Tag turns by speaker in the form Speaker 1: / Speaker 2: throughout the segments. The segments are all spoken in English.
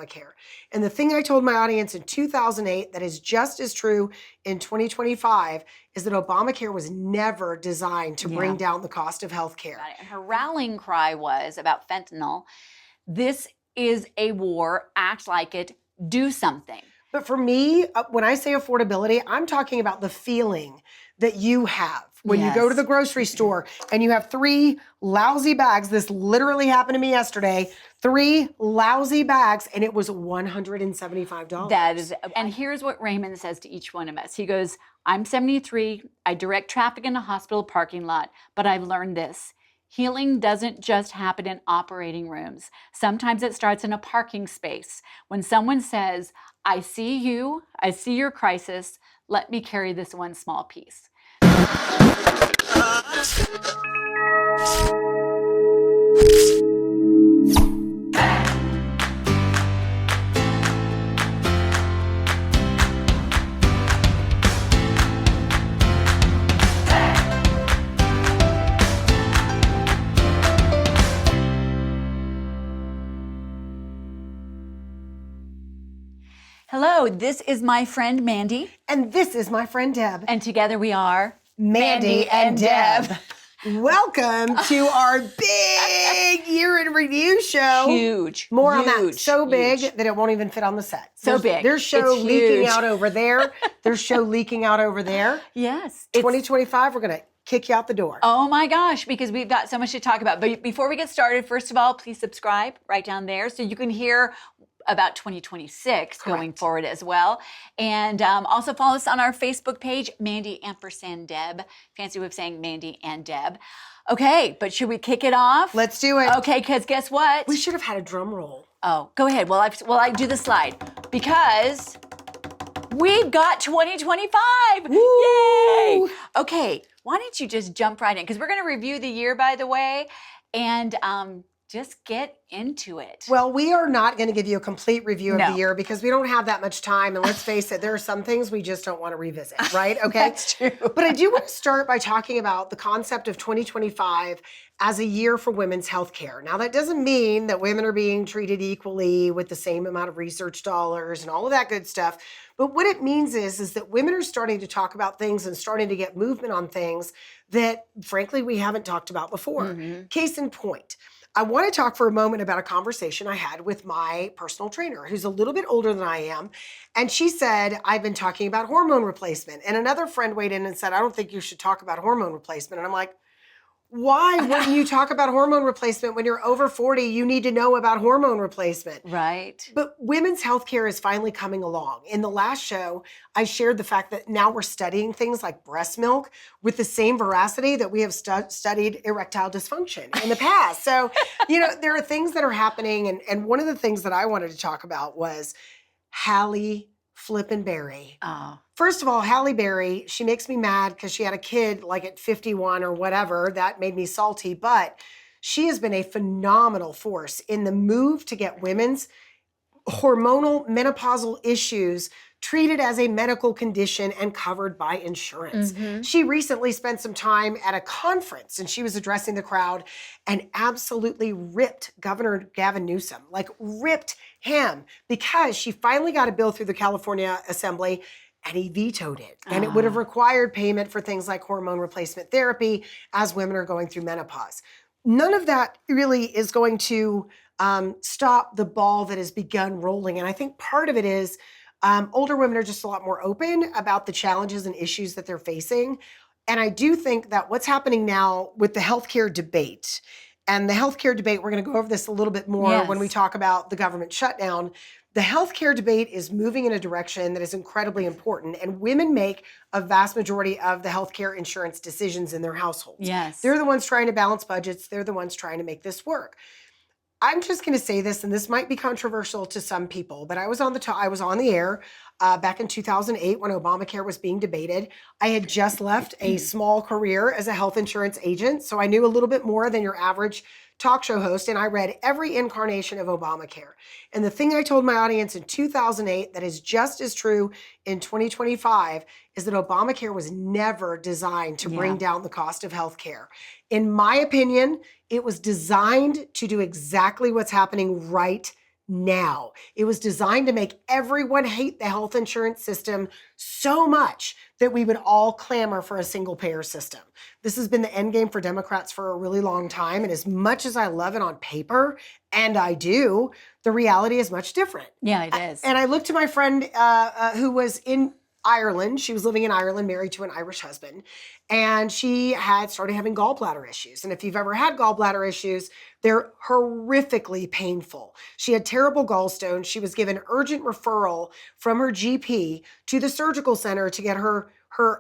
Speaker 1: Obamacare. And the thing I told my audience in 2008 that is just as true in 2025 is that Obamacare was never designed to bring down the cost of health care.
Speaker 2: And her rallying cry was about fentanyl. This is a war. Act like it. Do something.
Speaker 1: But for me, when I say affordability, I'm talking about the feeling that you have when you go to the grocery store and you have 3 lousy bags. This literally happened to me yesterday. 3 lousy bags, and it was $175.
Speaker 2: That is, and here's what Raymond says to each one of us. He goes, I'm 73. I direct traffic in a hospital parking lot, but I've learned this. Healing doesn't just happen in operating rooms. Sometimes it starts in a parking space. When someone says, I see you, I see your crisis, let me carry this one small piece. Hello, this is my friend Mandy.
Speaker 1: And this is my friend Deb.
Speaker 2: And together we are
Speaker 1: Mandy and Deb. Welcome to our big year in review show.
Speaker 2: Huge.
Speaker 1: More on that. So big that it won't even fit on the set. There's show leaking out over there. There's show leaking out over there.
Speaker 2: Yes.
Speaker 1: 2025, we're going to kick you out the door.
Speaker 2: Oh my gosh, because we've got so much to talk about. But before we get started, first of all, please subscribe right down there so you can hear about 2026 going forward as well. And also follow us on our Facebook page, Mandy & Deb. Fancy way of saying Mandy and Deb. Okay, but should we kick it off?
Speaker 1: Let's do it.
Speaker 2: Okay, because guess what?
Speaker 1: We should have had a drum roll.
Speaker 2: Oh, go ahead. Well, I do the slide because we've got 2025.
Speaker 1: Woo!
Speaker 2: Yay! Okay, why don't you just jump right in? Because we're going to review the year, by the way, and just get into it.
Speaker 1: Well, we are not going to give you a complete review of the year because we don't have that much time. And let's face it, there are some things we just don't want to revisit, right? Okay.
Speaker 2: That's true.
Speaker 1: But I do want to start by talking about the concept of 2025 as a year for women's health care. Now, that doesn't mean that women are being treated equally with the same amount of research dollars and all of that good stuff. But what it means is that women are starting to talk about things and starting to get movement on things that, frankly, we haven't talked about before. Mm-hmm. Case in point. I want to talk for a moment about a conversation I had with my personal trainer, who's a little bit older than I am. And she said, I've been talking about hormone replacement. And another friend weighed in and said, I don't think you should talk about hormone replacement. And I'm like, why wouldn't you talk about hormone replacement when you're over 40? You need to know about hormone replacement.
Speaker 2: Right.
Speaker 1: But women's healthcare is finally coming along. In the last show, I shared the fact that now we're studying things like breast milk with the same veracity that we have studied erectile dysfunction in the past. So, there are things that are happening. And one of the things that I wanted to talk about was Halle flippin' Berry.
Speaker 2: Oh.
Speaker 1: First of all, Halle Berry, she makes me mad because she had a kid like at 51 or whatever. That made me salty. But she has been a phenomenal force in the move to get women's hormonal menopausal issues treated as a medical condition and covered by insurance. Mm-hmm. She recently spent some time at a conference and she was addressing the crowd and absolutely ripped Governor Gavin Newsom, ripped him because she finally got a bill through the California Assembly and he vetoed it. And it would have required payment for things like hormone replacement therapy as women are going through menopause. None of that really is going to stop the ball that has begun rolling. And I think part of it is older women are just a lot more open about the challenges and issues that they're facing. And I do think that what's happening now with the healthcare debate, and the healthcare debate, we're going to go over this a little bit more when we talk about the government shutdown. The healthcare debate is moving in a direction that is incredibly important, and women make a vast majority of the healthcare insurance decisions in their households.
Speaker 2: Yes.
Speaker 1: They're the ones trying to balance budgets. They're the ones trying to make this work. I'm just going to say this, and this might be controversial to some people, but I was on the air back in 2008 when Obamacare was being debated. I had just left a small career as a health insurance agent, so I knew a little bit more than your average talk show host, and I read every incarnation of Obamacare. And the thing I told my audience in 2008 that is just as true in 2025 is that Obamacare was never designed to bring down the cost of health care. In my opinion, it was designed to do exactly what's happening right now. It was designed to make everyone hate the health insurance system so much that we would all clamor for a single payer system. This has been the end game for Democrats for a really long time. And as much as I love it on paper, and I do, the reality is much different.
Speaker 2: Yeah, it is.
Speaker 1: And I looked to my friend who was in Ireland. She was living in Ireland, married to an Irish husband, and she had started having gallbladder issues. And if you've ever had gallbladder issues, they're horrifically painful. She had terrible gallstones. She was given urgent referral from her GP to the surgical center to get her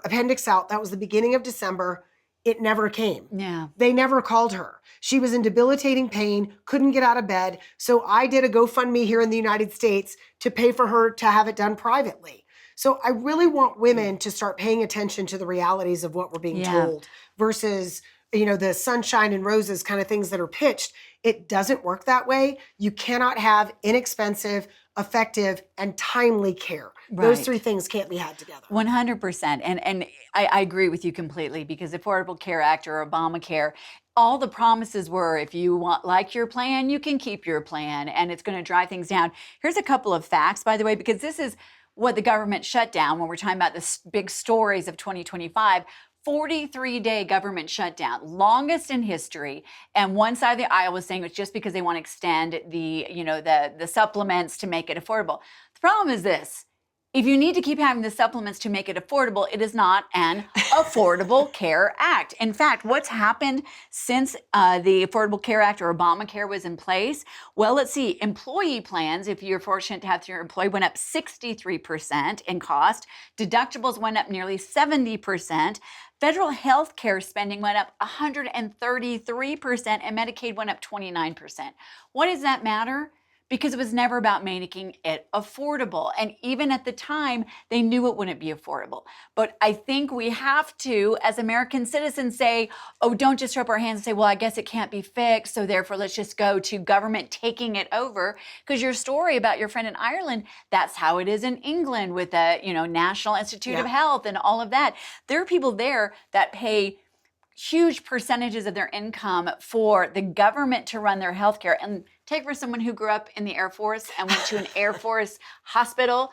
Speaker 1: appendix out. That was the beginning of December. It never came.
Speaker 2: Yeah.
Speaker 1: They never called her. She was in debilitating pain, couldn't get out of bed. So I did a GoFundMe here in the United States to pay for her to have it done privately. So I really want women to start paying attention to the realities of what we're being told versus, the sunshine and roses kind of things that are pitched. It doesn't work that way. You cannot have inexpensive, effective, and timely care.
Speaker 2: Right.
Speaker 1: Those three things can't be had together.
Speaker 2: 100%. And I agree with you completely, because Affordable Care Act or Obamacare, all the promises were, if you like your plan, you can keep your plan, and it's going to drive things down. Here's a couple of facts, by the way, because this is what the government shut down when we're talking about the big stories of 2025. 43-day government shutdown, longest in history. And one side of the aisle was saying it's just because they want to extend the supplements to make it affordable. The problem is this: if you need to keep having the supplements to make it affordable, it is not an Affordable Care Act. In fact, what's happened since the Affordable Care Act or Obamacare was in place? Well, let's see. Employee plans, if you're fortunate to have your employee, went up 63% in cost. Deductibles went up nearly 70%. Federal health care spending went up 133%, and Medicaid went up 29%. What does that matter? Because it was never about making it affordable. And even at the time, they knew it wouldn't be affordable. But I think we have to, as American citizens, say, oh, don't just throw up our hands and say, well, I guess it can't be fixed, so therefore let's just go to government taking it over. Because your story about your friend in Ireland, that's how it is in England with the National Institute of Health and all of that. There are people there that pay huge percentages of their income for the government to run their healthcare. And take for someone who grew up in the Air Force and went to an Air Force hospital.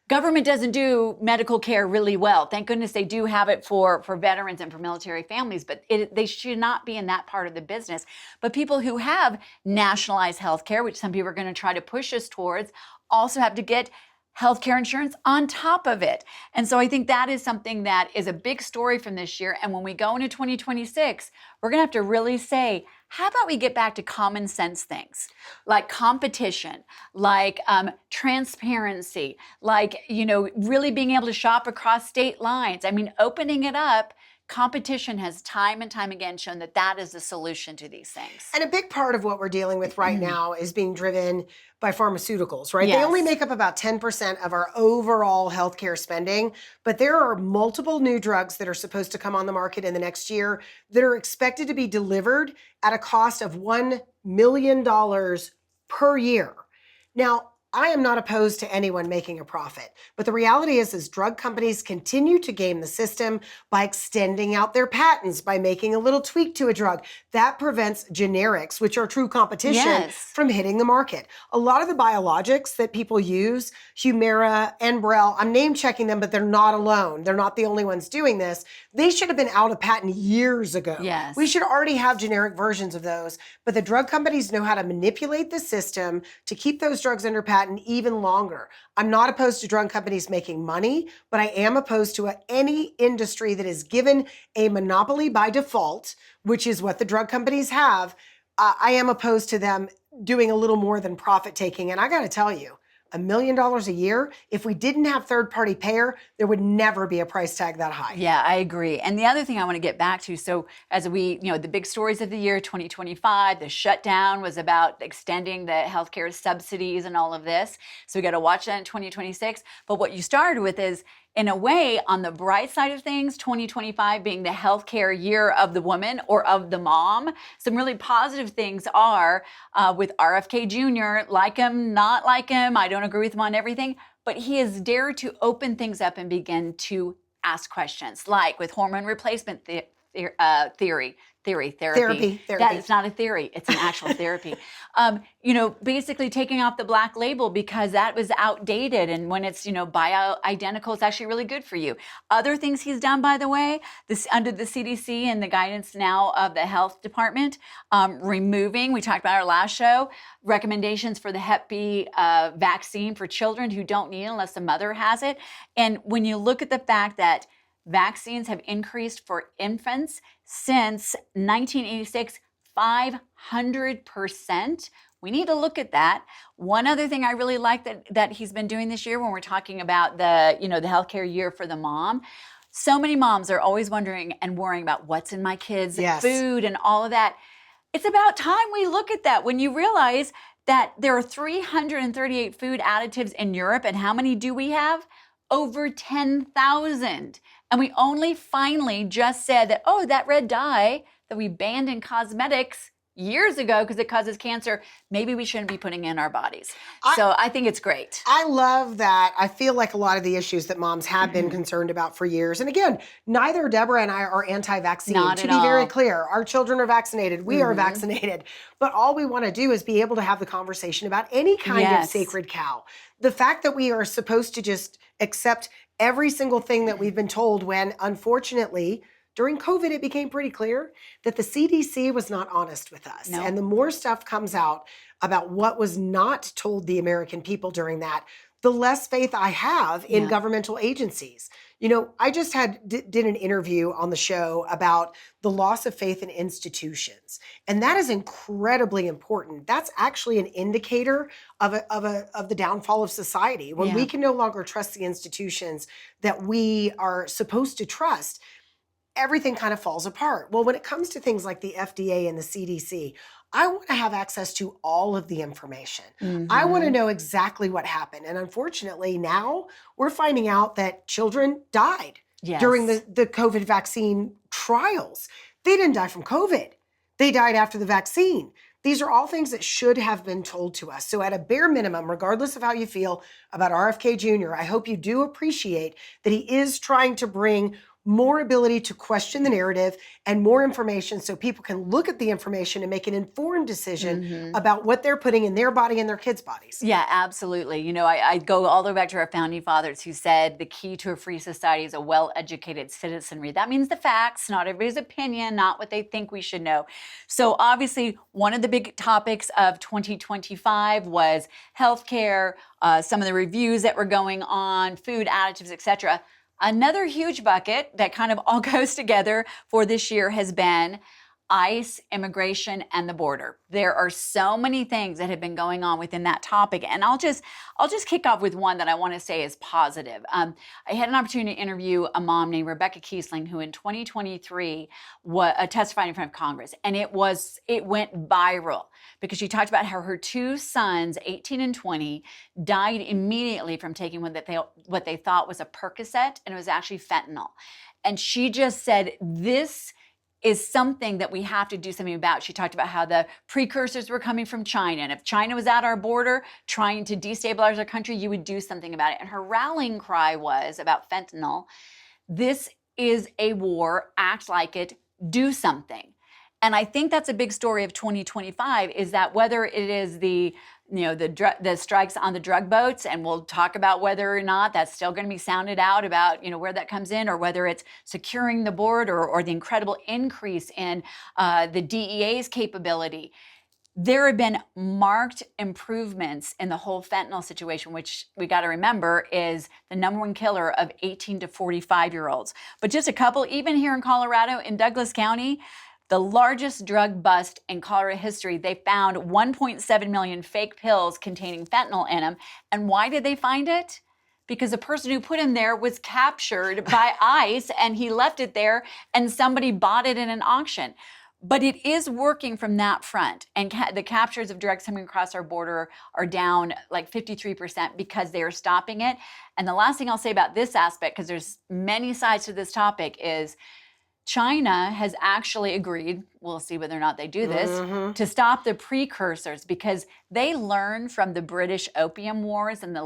Speaker 2: Government doesn't do medical care really well. Thank goodness they do have it for veterans and for military families, but they should not be in that part of the business. But people who have nationalized healthcare, which some people are going to try to push us towards, also have to get healthcare insurance on top of it. And so I think that is something that is a big story from this year. And when we go into 2026, we're going to have to really say, how about we get back to common sense things like competition, like transparency, like, really being able to shop across state lines. I mean, opening it up. Competition has time and time again shown that is the solution to these things.
Speaker 1: And a big part of what we're dealing with right now is being driven by pharmaceuticals, right?
Speaker 2: Yes.
Speaker 1: They only make up about 10% of our overall healthcare spending, but there are multiple new drugs that are supposed to come on the market in the next year that are expected to be delivered at a cost of $1 million per year. Now, I am not opposed to anyone making a profit, but the reality is drug companies continue to game the system by extending out their patents, by making a little tweak to a drug. That prevents generics, which are true competition, from hitting the market. A lot of the biologics that people use, Humira, Enbrel, I'm name checking them, but they're not alone. They're not the only ones doing this. They should have been out of patent years ago.
Speaker 2: Yes.
Speaker 1: We should already have generic versions of those, but the drug companies know how to manipulate the system to keep those drugs under patent even longer. I'm not opposed to drug companies making money, but I am opposed to any industry that is given a monopoly by default, which is what the drug companies have. I am opposed to them doing a little more than profit taking. And I got to tell you, $1 million a year, if we didn't have third-party payer, there would never be a price tag that high.
Speaker 2: Yeah, I agree. And the other thing I want to get back to, so as we, the big stories of the year, 2025, the shutdown was about extending the healthcare subsidies and all of this. So we got to watch that in 2026. But what you started with is, in a way, on the bright side of things, 2025 being the healthcare year of the woman or of the mom. Some really positive things are with RFK Jr., like him, not like him. I don't agree with him on everything, but he has dared to open things up and begin to ask questions, like with hormone replacement therapy. That is not a theory. It's an actual therapy. Basically taking off the black label because that was outdated. And when it's, bioidentical, it's actually really good for you. Other things he's done, by the way, under the CDC and the guidance now of the health department, removing, we talked about our last show, recommendations for the Hep B vaccine for children who don't need it unless the mother has it. And when you look at the fact that vaccines have increased for infants since 1986, 500%. We need to look at that. One other thing I really like that he's been doing this year when we're talking about the healthcare year for the mom. So many moms are always wondering and worrying about what's in my kids' food and all of that. It's about time we look at that when you realize that there are 338 food additives in Europe, and how many do we have? Over 10,000. And we only finally just said that, that red dye that we banned in cosmetics years ago because it causes cancer, maybe we shouldn't be putting in our bodies. So I think it's great.
Speaker 1: I love that. I feel like a lot of the issues that moms have been concerned about for years. And again, neither Deborah and I are anti-vaccine.
Speaker 2: Not
Speaker 1: to
Speaker 2: at
Speaker 1: be very
Speaker 2: all.
Speaker 1: clear, our children are vaccinated. We are vaccinated. But all we want to do is be able to have the conversation about any kind of sacred cow. The fact that we are supposed to just accept every single thing that we've been told when, unfortunately, during COVID, it became pretty clear that the CDC was not honest with us.
Speaker 2: No.
Speaker 1: And the more stuff comes out about what was not told the American people during that, the less faith I have in governmental agencies. I just did an interview on the show about the loss of faith in institutions. And that is incredibly important. That's actually an indicator of the downfall of society. When we can no longer trust the institutions that we are supposed to trust, everything kind of falls apart. Well, when it comes to things like the FDA and the CDC, I want to have access to all of the information. I want to know exactly what happened. And unfortunately, now we're finding out that children died during the COVID vaccine trials. They didn't die from COVID. They died after the vaccine. These are all things that should have been told to us. So at a bare minimum, regardless of how you feel about RFK Jr., I hope you do appreciate that he is trying to bring more ability to question the narrative and more information so people can look at the information and make an informed decision about what they're putting in their body and their kids' bodies.
Speaker 2: Yeah, absolutely. I go all the way back to our founding fathers who said the key to a free society is a well-educated citizenry. That means the facts, not everybody's opinion, not what they think we should know. So obviously, one of the big topics of 2025 was healthcare, some of the reviews that were going on, food additives, etc. Another huge bucket that kind of all goes together for this year has been ICE, immigration, and the border. There are so many things that have been going on within that topic, and I'll just kick off with one that I want to say is positive. I had an opportunity to interview a mom named Rebecca Kiesling, who in 2023 testified in front of Congress, and it went viral because she talked about how her two sons, 18 and 20, died immediately from taking what they thought was a Percocet, and it was actually fentanyl. And she just said, this is something that we have to do something about. She talked about how the precursors were coming from China. And if China was at our border trying to destabilize our country, you would do something about it. And her rallying cry was about fentanyl. This is a war, act like it, do something. And I think that's a big story of 2025 is that whether it is the strikes on the drug boats, and we'll talk about whether or not that's still going to be sounded out about, where that comes in, or whether it's securing the border or the incredible increase in the DEA's capability. There have been marked improvements in the whole fentanyl situation, which we got to remember is the number one killer of 18 to 45-year-olds. But just a couple, even here in Colorado, in Douglas County, the largest drug bust in Colorado history, they found 1.7 million fake pills containing fentanyl in them. And why did they find it? Because the person who put him there was captured by ICE and he left it there and somebody bought it in an auction. But it is working from that front. And the captures of drugs coming across our border are down like 53% because they are stopping it. And the last thing I'll say about this aspect, because there's many sides to this topic, is China has actually agreed, we'll see whether or not they do this, to stop the precursors because they learned from the British Opium Wars in the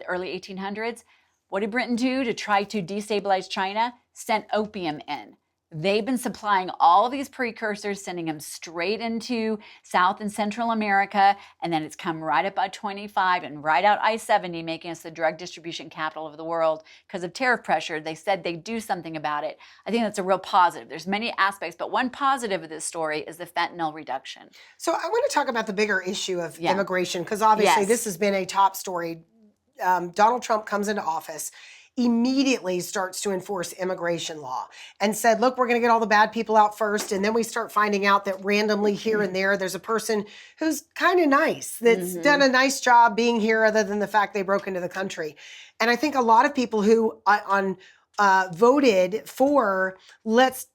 Speaker 2: early 1800s. What did Britain do to try to destabilize China? Sent opium in. They've been supplying all of these precursors, sending them straight into South and Central America, and then it's come right up I-25 and right out I-70, making us the drug distribution capital of the world because of tariff pressure. They said they'd do something about it. I think that's a real positive. There's many aspects, but one positive of this story is the fentanyl reduction.
Speaker 1: So I want to talk about the bigger issue of
Speaker 2: Yeah.
Speaker 1: immigration, because obviously
Speaker 2: Yes.
Speaker 1: this has been a top story. Donald Trump comes into office, immediately starts to enforce immigration law and said, look, we're going to get all the bad people out first. And then we start finding out that randomly here and there's a person who's kind of nice, that's done a nice job being here other than the fact they broke into the country. And I think a lot of people who voted for, let's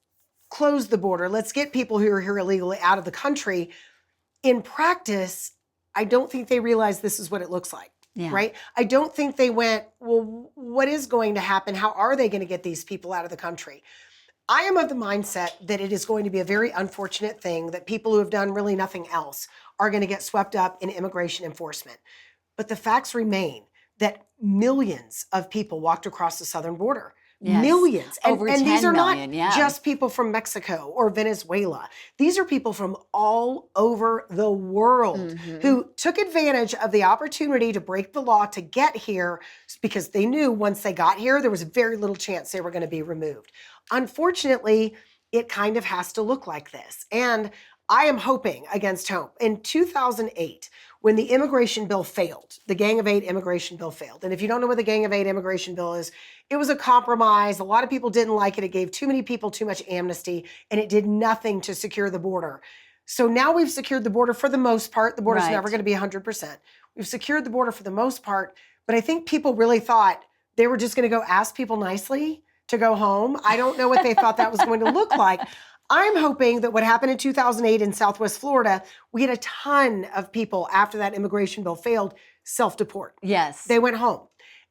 Speaker 1: close the border, let's get people who are here illegally out of the country, in practice, I don't think they realize this is what it looks like.
Speaker 2: Yeah.
Speaker 1: Right? I don't think they went, well, what is going to happen? How are they going to get these people out of the country? I am of the mindset that it is going to be a very unfortunate thing that people who have done really nothing else are going to get swept up in immigration enforcement. But the facts remain that millions of people walked across the southern border.
Speaker 2: Yes.
Speaker 1: Millions.
Speaker 2: Over
Speaker 1: and these
Speaker 2: 10
Speaker 1: are
Speaker 2: million,
Speaker 1: not just people from Mexico or Venezuela. These are people from all over the world who took advantage of the opportunity to break the law to get here because they knew once they got here, there was very little chance they were going to be removed. Unfortunately, it kind of has to look like this. And I am hoping against hope. In 2008, when the immigration bill failed, the Gang of Eight immigration bill failed. And if you don't know what the Gang of Eight immigration bill is, it was a compromise. A lot of people didn't like it. It gave too many people too much amnesty, and it did nothing to secure the border. So now we've secured the border for the most part. The border's never going to be 100%. We've secured the border for the most part, but I think people really thought they were just going to go ask people nicely to go home. I don't know what they thought that was going to look like. I'm hoping that what happened in 2008 in Southwest Florida, we had a ton of people after that immigration bill failed self-deport.
Speaker 2: Yes.
Speaker 1: They went home.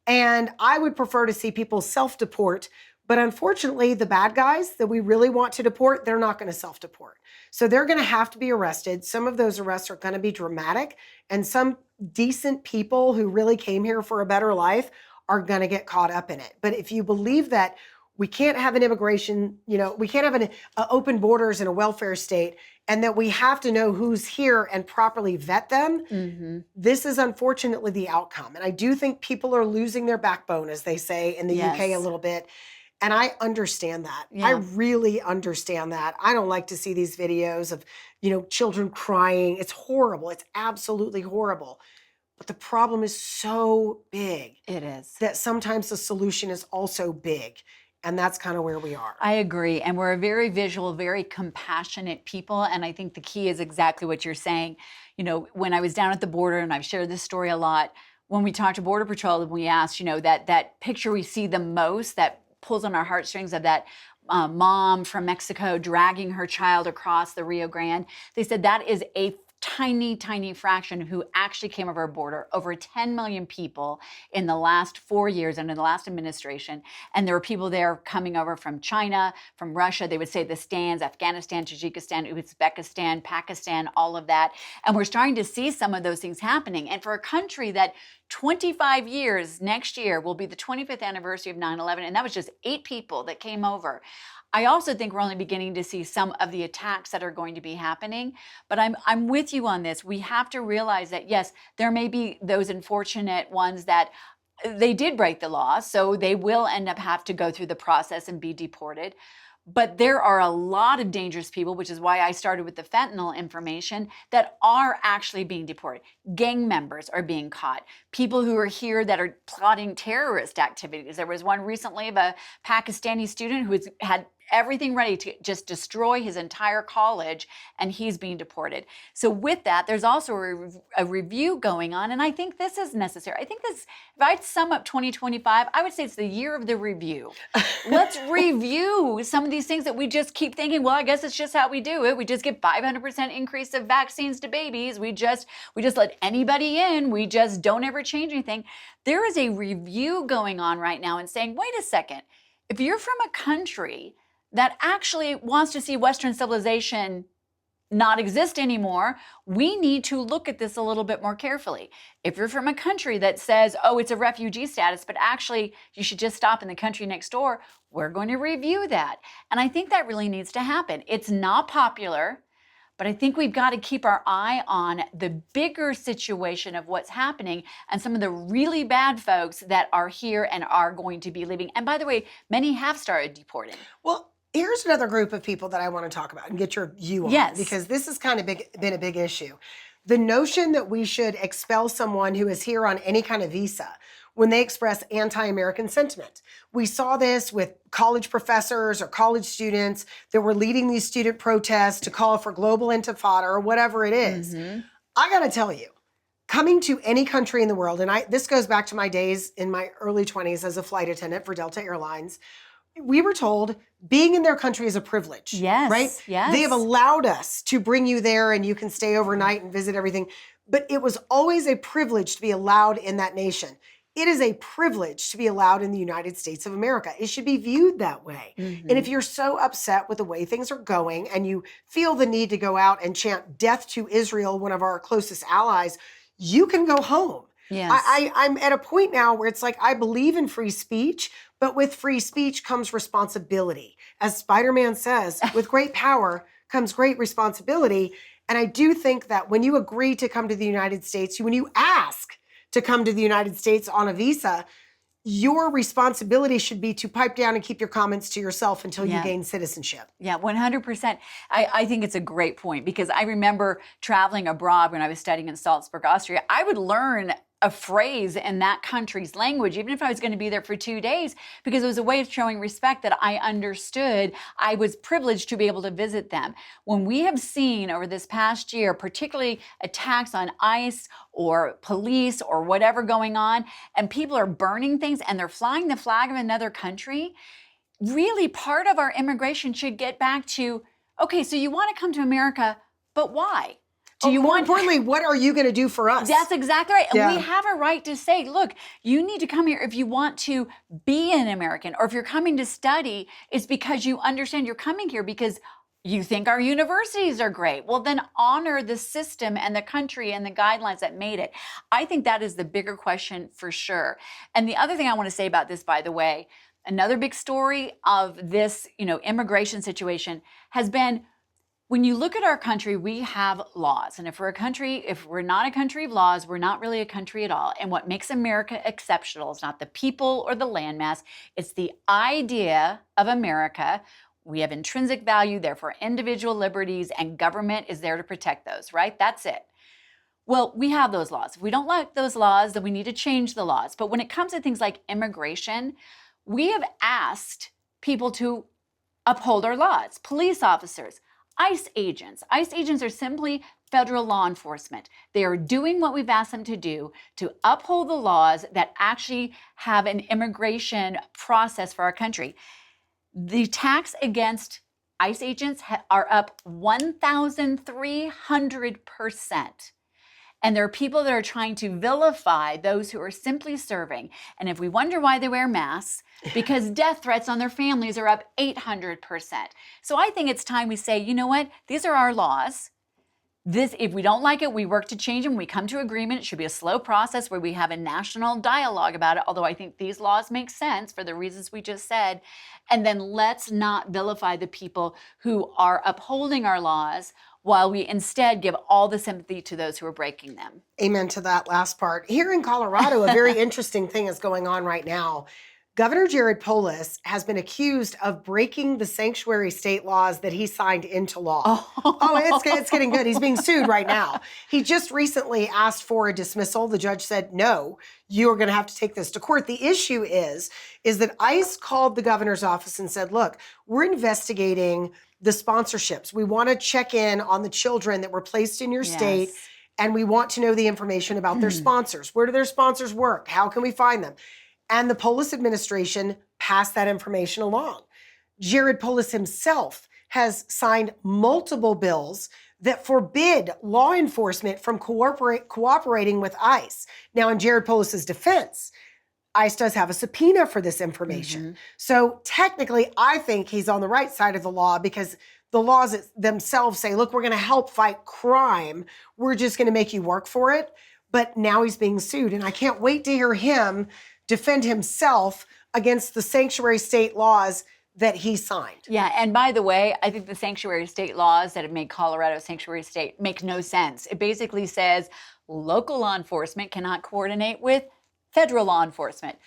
Speaker 1: And I would prefer to see people self-deport. But unfortunately, the bad guys that we really want to deport, they're not going to self-deport. So they're going to have to be arrested. Some of those arrests are going to be dramatic. And some decent people who really came here for a better life are going to get caught up in it. But if you believe that we can't have an immigration, we can't have an open borders in a welfare state, and that we have to know who's here and properly vet them, this is unfortunately the outcome. And I do think people are losing their backbone, as they say in the UK a little bit. And I understand that.
Speaker 2: Yeah.
Speaker 1: I really understand that. I don't like to see these videos of, children crying. It's horrible. It's absolutely horrible. But the problem is so big.
Speaker 2: It is.
Speaker 1: That sometimes the solution is also big. And that's kind of where we are.
Speaker 2: I agree. And we're a very visual, very compassionate people. And I think the key is exactly what you're saying. When I was down at the border, and I've shared this story a lot, when we talked to Border Patrol, and we asked, that picture we see the most that pulls on our heartstrings of that mom from Mexico dragging her child across the Rio Grande, they said that is a tiny, tiny fraction who actually came over our border. Over 10 million people in the last 4 years under the last administration. And there were people there coming over from China, from Russia. They would say the stands, Afghanistan, Tajikistan, Uzbekistan, Pakistan, all of that. And we're starting to see some of those things happening. And for a country that 25 years next year will be the 25th anniversary of 9/11, and that was just 8 people that came over. I also think we're only beginning to see some of the attacks that are going to be happening. But I'm with you on this. We have to realize that, yes, there may be those unfortunate ones that they did break the law, so they will end up have to go through the process and be deported. But there are a lot of dangerous people, which is why I started with the fentanyl information, that are actually being deported. Gang members are being caught. People who are here that are plotting terrorist activities. There was one recently of a Pakistani student who had everything ready to just destroy his entire college, and he's being deported. So with that, there's also a review going on, and I think this is necessary. I think this, if I'd sum up 2025, I would say it's the year of the review. Let's review some of these things that we just keep thinking, well, I guess it's just how we do it. We just give 500% increase of vaccines to babies. We just let anybody in. We just don't ever change anything. There is a review going on right now and saying, wait a second, if you're from a country that actually wants to see Western civilization not exist anymore, we need to look at this a little bit more carefully. If you're from a country that says, oh, it's a refugee status, but actually you should just stop in the country next door, we're going to review that. And I think that really needs to happen. It's not popular, but I think we've got to keep our eye on the bigger situation of what's happening and some of the really bad folks that are here and are going to be leaving. And by the way, many have started deporting.
Speaker 1: Well, here's another group of people that I want to talk about and get your view on.
Speaker 2: Yes.
Speaker 1: Because this has kind of been a big issue. The notion that we should expel someone who is here on any kind of visa when they express anti-American sentiment. We saw this with college professors or college students that were leading these student protests to call for global intifada or whatever it is. I got to tell you, coming to any country in the world, and this goes back to my days in my early 20s as a flight attendant for Delta Airlines, we were told being in their country is a privilege.
Speaker 2: Yes.
Speaker 1: Right?
Speaker 2: Yes.
Speaker 1: They have allowed us to bring you there and you can stay overnight and visit everything. But it was always a privilege to be allowed in that nation. It is a privilege to be allowed in the United States of America. It should be viewed that way. And if you're so upset with the way things are going and you feel the need to go out and chant death to Israel, one of our closest allies, you can go home.
Speaker 2: Yes.
Speaker 1: I'm at a point now where it's like, I believe in free speech, but with free speech comes responsibility. As Spider-Man says, with great power comes great responsibility. And I do think that when you agree to come to the United States, when you ask to come to the United States on a visa, your responsibility should be to pipe down and keep your comments to yourself until you gain citizenship.
Speaker 2: Yeah, 100%. I think it's a great point because I remember traveling abroad when I was studying in Salzburg, Austria. I would learn a phrase in that country's language, even if I was going to be there for 2 days, because it was a way of showing respect that I understood. I was privileged to be able to visit them. When we have seen over this past year, particularly attacks on ICE or police or whatever going on, and people are burning things and they're flying the flag of another country, really part of our immigration should get back to, okay, so you want to come to America, but why?
Speaker 1: More importantly, what are you going to do for us?
Speaker 2: That's exactly right. And we have a right to say, look, you need to come here if you want to be an American, or if you're coming to study, it's because you understand you're coming here because you think our universities are great. Well, then honor the system and the country and the guidelines that made it. I think that is the bigger question for sure. And the other thing I want to say about this, by the way, another big story of this, immigration situation has been, when you look at our country, we have laws. And if we're not a country of laws, we're not really a country at all. And what makes America exceptional is not the people or the landmass, it's the idea of America. We have intrinsic value, therefore individual liberties, and government is there to protect those, right? That's it. Well, we have those laws. If we don't like those laws, then we need to change the laws. But when it comes to things like immigration, we have asked people to uphold our laws. Police officers, ICE agents. ICE agents are simply federal law enforcement. They are doing what we've asked them to do to uphold the laws that actually have an immigration process for our country. The attacks against ICE agents are up 1,300%. And there are people that are trying to vilify those who are simply serving. And if we wonder why they wear masks, because death threats on their families are up 800%. So I think it's time we say, you know what? These are our laws. If we don't like it, we work to change them. We come to agreement. It should be a slow process where we have a national dialogue about it, although I think these laws make sense for the reasons we just said. And then let's not vilify the people who are upholding our laws while we instead give all the sympathy to those who are breaking them.
Speaker 1: Amen to that last part. Here in Colorado, a very interesting thing is going on right now. Governor Jared Polis has been accused of breaking the sanctuary state laws that he signed into law. It's getting good. He's being sued right now. He just recently asked for a dismissal. The judge said, no, you are going to have to take this to court. The issue is that ICE called the governor's office and said, look, we're investigating the sponsorships. We want to check in on the children that were placed in your state, and we want to know the information about their sponsors. Where do their sponsors work? How can we find them? And the Polis administration passed that information along. Jared Polis himself has signed multiple bills that forbid law enforcement from cooperating with ICE. Now, in Jared Polis's defense, ICE does have a subpoena for this information. So technically, I think he's on the right side of the law because the laws themselves say, look, we're going to help fight crime. We're just going to make you work for it. But now he's being sued. And I can't wait to hear him defend himself against the sanctuary state laws that he signed.
Speaker 2: Yeah, and by the way, I think the sanctuary state laws that have made Colorado a sanctuary state make no sense. It basically says local law enforcement cannot coordinate with federal law enforcement.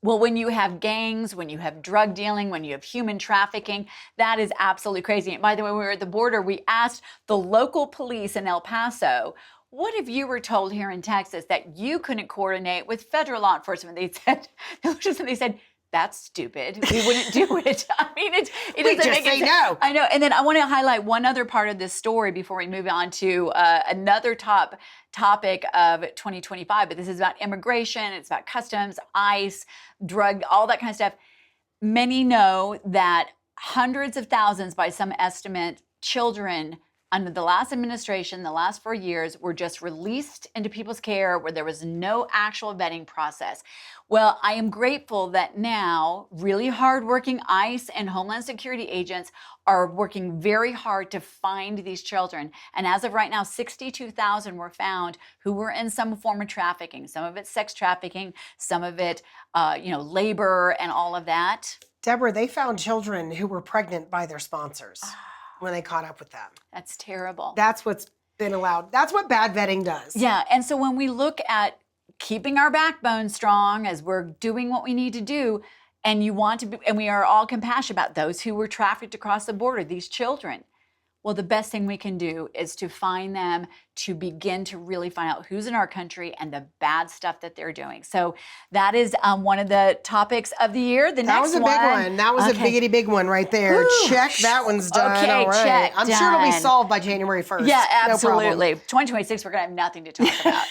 Speaker 2: Well, when you have gangs, when you have drug dealing, when you have human trafficking, that is absolutely crazy. And by the way, when we were at the border, we asked the local police in El Paso, what if you were told here in Texas that you couldn't coordinate with federal law enforcement? They said, that's stupid. We wouldn't do it. I mean, it doesn't
Speaker 1: just
Speaker 2: make
Speaker 1: say
Speaker 2: sense.
Speaker 1: no.
Speaker 2: I know. And then I want to highlight one other part of this story before we move on to another topic of 2025. But this is about immigration. It's about customs, ICE, drug, all that kind of stuff. Many know that hundreds of thousands, by some estimate, children under the last administration, the last 4 years, were just released into people's care where there was no actual vetting process. Well, I am grateful that now really hardworking ICE and Homeland Security agents are working very hard to find these children. And as of right now, 62,000 were found who were in some form of trafficking. Some of it sex trafficking, some of it, labor and all of that.
Speaker 1: Deborah, they found children who were pregnant by their sponsors when they caught up with them.
Speaker 2: That's terrible.
Speaker 1: That's what's been allowed. That's what bad vetting does.
Speaker 2: Yeah. And so when we look at keeping our backbone strong as we're doing what we need to do, and we are all compassionate about those who were trafficked across the border, these children. Well, the best thing we can do is to find them, to begin to really find out who's in our country and the bad stuff that they're doing. So that is one of the topics of the year.
Speaker 1: That was a big one. That was a biggity big one right there.
Speaker 2: Whew.
Speaker 1: Check. That one's done.
Speaker 2: Okay,
Speaker 1: all right.
Speaker 2: check.
Speaker 1: I'm
Speaker 2: done.
Speaker 1: sure it'll be solved by January 1st.
Speaker 2: Yeah, absolutely.
Speaker 1: No problem.
Speaker 2: 2026, we're going to have nothing to talk about.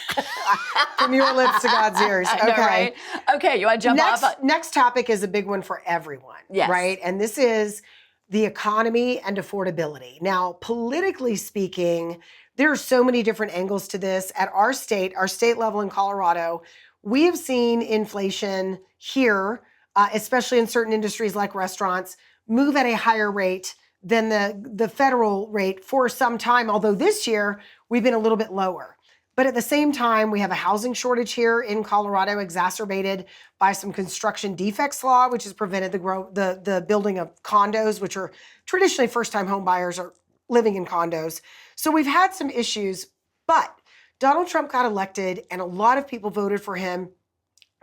Speaker 1: From your lips to God's ears. Okay.
Speaker 2: I know, right? Okay, you want to jump off?
Speaker 1: Next topic is a big one for everyone.
Speaker 2: Yes.
Speaker 1: Right? And this is the economy and affordability. Now, politically speaking, there are so many different angles to this. At our state level in Colorado, we have seen inflation here, especially in certain industries like restaurants, move at a higher rate than the federal rate for some time, although this year we've been a little bit lower. But at the same time, we have a housing shortage here in Colorado, exacerbated by some construction defects law, which has prevented the building of condos, which are traditionally first-time home buyers are living in condos. So we've had some issues, but Donald Trump got elected, and a lot of people voted for him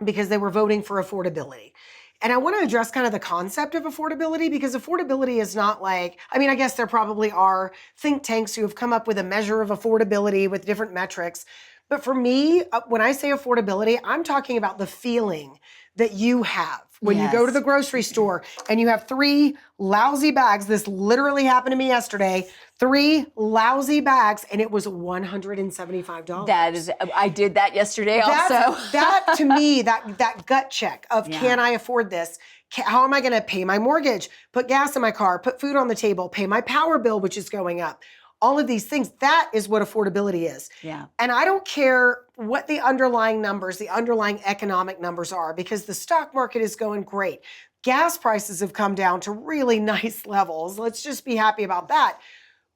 Speaker 1: because they were voting for affordability. And I want to address kind of the concept of affordability, because affordability is not like, I mean, I guess there probably are think tanks who have come up with a measure of affordability with different metrics. But for me, when I say affordability, I'm talking about the feeling that you have when you go to the grocery store and you have 3 lousy bags. This literally happened to me yesterday. 3 lousy bags, and it was $175.
Speaker 2: That is, I did that yesterday also.
Speaker 1: That to me, that gut check of can I afford this? How am I going to pay my mortgage, put gas in my car, put food on the table, pay my power bill, which is going up. All of these things, that is what affordability is.
Speaker 2: Yeah.
Speaker 1: And I don't care what the underlying numbers, the underlying economic numbers are, because the stock market is going great. Gas prices have come down to really nice levels. Let's just be happy about that.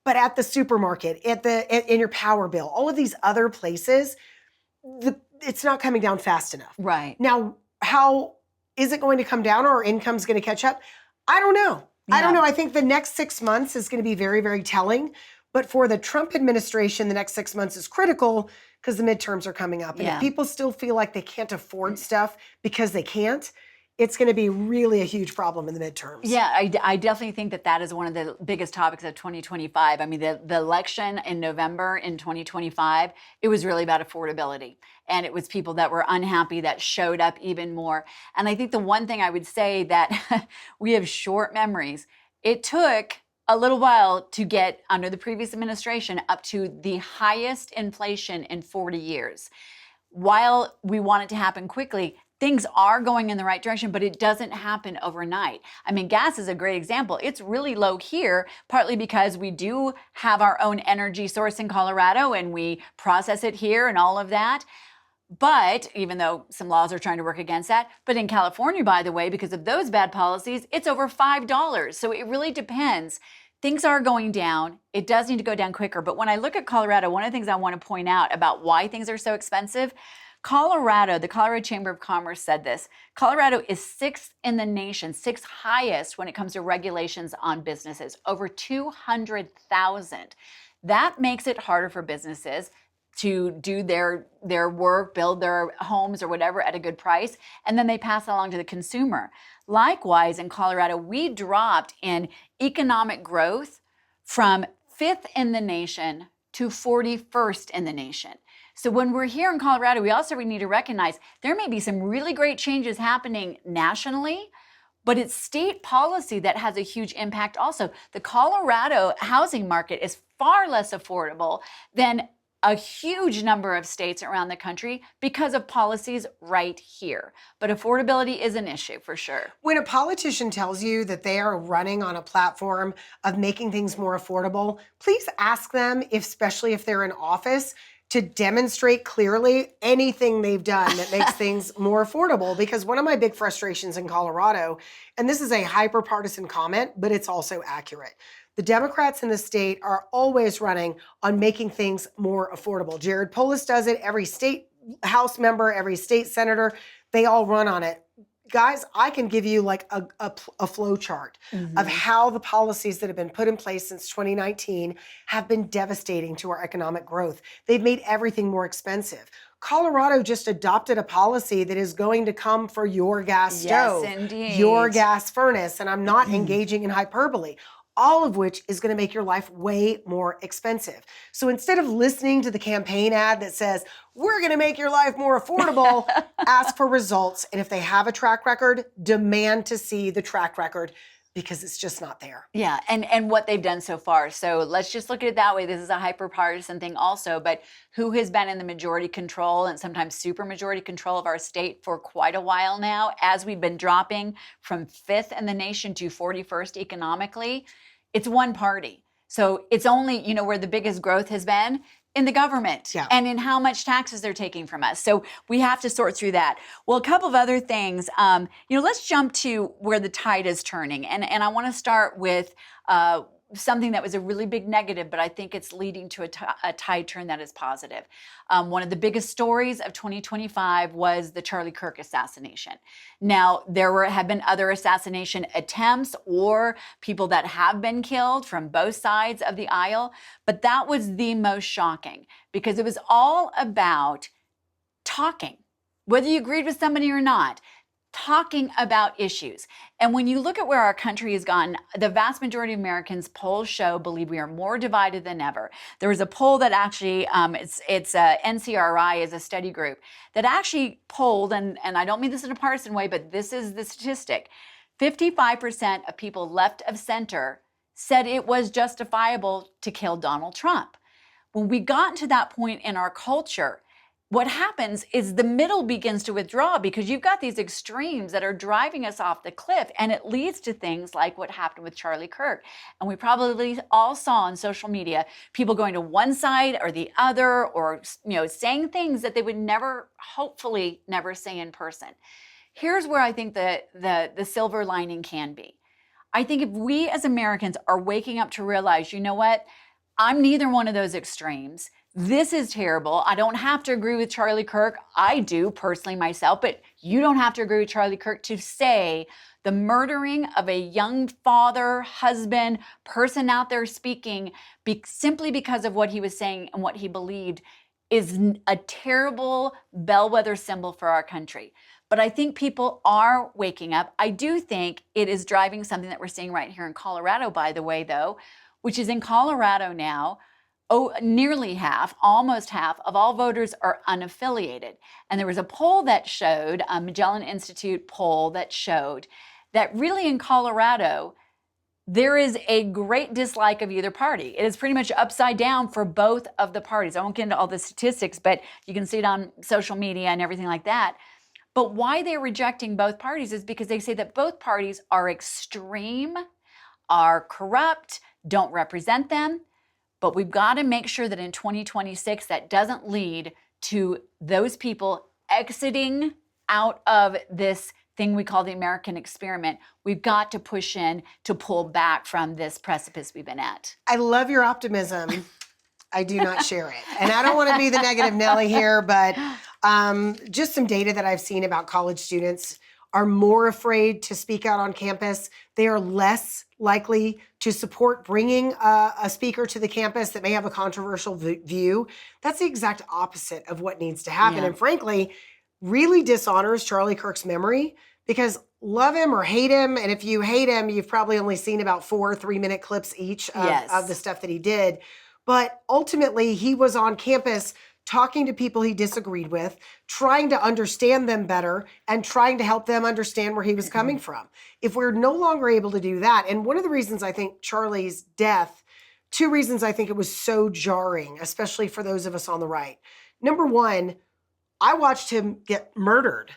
Speaker 1: But at the supermarket, in your power bill, all of these other places, it's not coming down fast enough.
Speaker 2: Right.
Speaker 1: Now, how is it going to come down, or our income's going to catch up? I don't know.
Speaker 2: Yeah.
Speaker 1: I don't know. I think the next 6 months is going to be very, very telling. But for the Trump administration, the next 6 months is critical because the midterms are coming up. And if people still feel like they can't afford stuff because they can't, it's going to be really a huge problem in the midterms.
Speaker 2: Yeah, I definitely think that is one of the biggest topics of 2025. I mean, the election in November in 2025, it was really about affordability. And it was people that were unhappy that showed up even more. And I think the one thing I would say that we have short memories. It took a little while to get, under the previous administration, up to the highest inflation in 40 years. While we want it to happen quickly, things are going in the right direction, but it doesn't happen overnight. I mean, gas is a great example. It's really low here, partly because we do have our own energy source in Colorado and we process it here and all of that. But even though some laws are trying to work against that, but in California, by the way, because of those bad policies, it's over $5. So it really depends. things are going down. It does need to go down quicker. But when I look at Colorado, one of the things I want to point out about why things are so expensive, Colorado, the Colorado Chamber of Commerce said this. Colorado is sixth in the nation, sixth highest when it comes to regulations on businesses, over 200,000. That makes it harder for businesses to do their work, build their homes or whatever at a good price, and then they pass it along to the consumer. Likewise, in Colorado, we dropped in economic growth from fifth in the nation to 41st in the nation. So when we're here in Colorado, we need to recognize there may be some really great changes happening nationally, but it's state policy that has a huge impact also. The Colorado housing market is far less affordable than a huge number of states around the country because of policies right here. But affordability is an issue for sure.
Speaker 1: When a politician tells you that they are running on a platform of making things more affordable, please ask them, especially if they're in office, to demonstrate clearly anything they've done that makes things more affordable. Because one of my big frustrations in Colorado, and this is a hyper-partisan comment, but it's also accurate, the Democrats in the state are always running on making things more affordable. Jared Polis does it. Every state House member, every state senator, they all run on it. Guys, I can give you like a flow chart of how the policies that have been put in place since 2019 have been devastating to our economic growth. They've made everything more expensive. Colorado just adopted a policy that is going to come for your gas stove,
Speaker 2: indeed.
Speaker 1: your gas furnace, and I'm not engaging in hyperbole. All of which is going to make your life way more expensive. So instead of listening to the campaign ad that says, we're going to make your life more affordable, ask for results. And if they have a track record, demand to see the track record because it's just not there.
Speaker 2: Yeah, and what they've done so far. So let's just look at it that way. This is a hyper-partisan thing also, but who has been in the majority control and sometimes super majority control of our state for quite a while now, as we've been dropping from fifth in the nation to 41st economically? It's one party. So it's only, where the biggest growth has been in the government and in how much taxes they're taking from us. So we have to sort through that. Well, a couple of other things, let's jump to where the tide is turning. And I want to start with something that was a really big negative, but I think it's leading to a tide turn that is positive. One of the biggest stories of 2025 was the Charlie Kirk assassination. Now, there have been other assassination attempts or people that have been killed from both sides of the aisle, but that was the most shocking because it was all about talking, whether you agreed with somebody or not. Talking about issues. And when you look at where our country has gone, the vast majority of Americans, polls show, believe we are more divided than ever. There was a poll that actually, it's NCRI is a study group that actually polled, and I don't mean this in a partisan way, but this is the statistic. 55% of people left of center said it was justifiable to kill Donald Trump. When we got to that point in our culture, what happens is the middle begins to withdraw because you've got these extremes that are driving us off the cliff, and it leads to things like what happened with Charlie Kirk. And we probably all saw on social media people going to one side or the other, or saying things that they would hopefully never say in person. Here's where I think the silver lining can be. I think if we as Americans are waking up to realize, you know what, I'm neither one of those extremes. This is terrible. I don't have to agree with Charlie Kirk. I do personally myself, but you don't have to agree with Charlie Kirk to say the murdering of a young father, husband, person out there speaking simply because of what he was saying and what he believed is a terrible bellwether symbol for our country. But I think people are waking up. I do think it is driving something that we're seeing right here in Colorado, by the way, though, which is in Colorado now, nearly half, almost half of all voters are unaffiliated. And there was a poll that showed, a Magellan Institute poll that showed that really in Colorado, there is a great dislike of either party. It is pretty much upside down for both of the parties. I won't get into all the statistics, but you can see it on social media and everything like that. But why they're rejecting both parties is because they say that both parties are extreme, are corrupt, don't represent them. But we've got to make sure that in 2026, that doesn't lead to those people exiting out of this thing we call the American experiment. We've got to push in to pull back from this precipice we've been at.
Speaker 1: I love your optimism. I do not share it. And I don't want to be the negative Nelly here, but just some data that I've seen about college students are more afraid to speak out on campus. They are less likely to support bringing a speaker to the campus that may have a controversial view. That's the exact opposite of what needs to happen.
Speaker 2: Yeah.
Speaker 1: And frankly, really dishonors Charlie Kirk's memory, because love him or hate him, and if you hate him, you've probably only seen about 4 3-minute clips each of the stuff that he did. But ultimately, he was on campus talking to people he disagreed with, trying to understand them better, and trying to help them understand where he was coming from. If we're no longer able to do that, and one of the reasons I think Charlie's death, 2 reasons I think it was so jarring, especially for those of us on the right. Number one, I watched him get murdered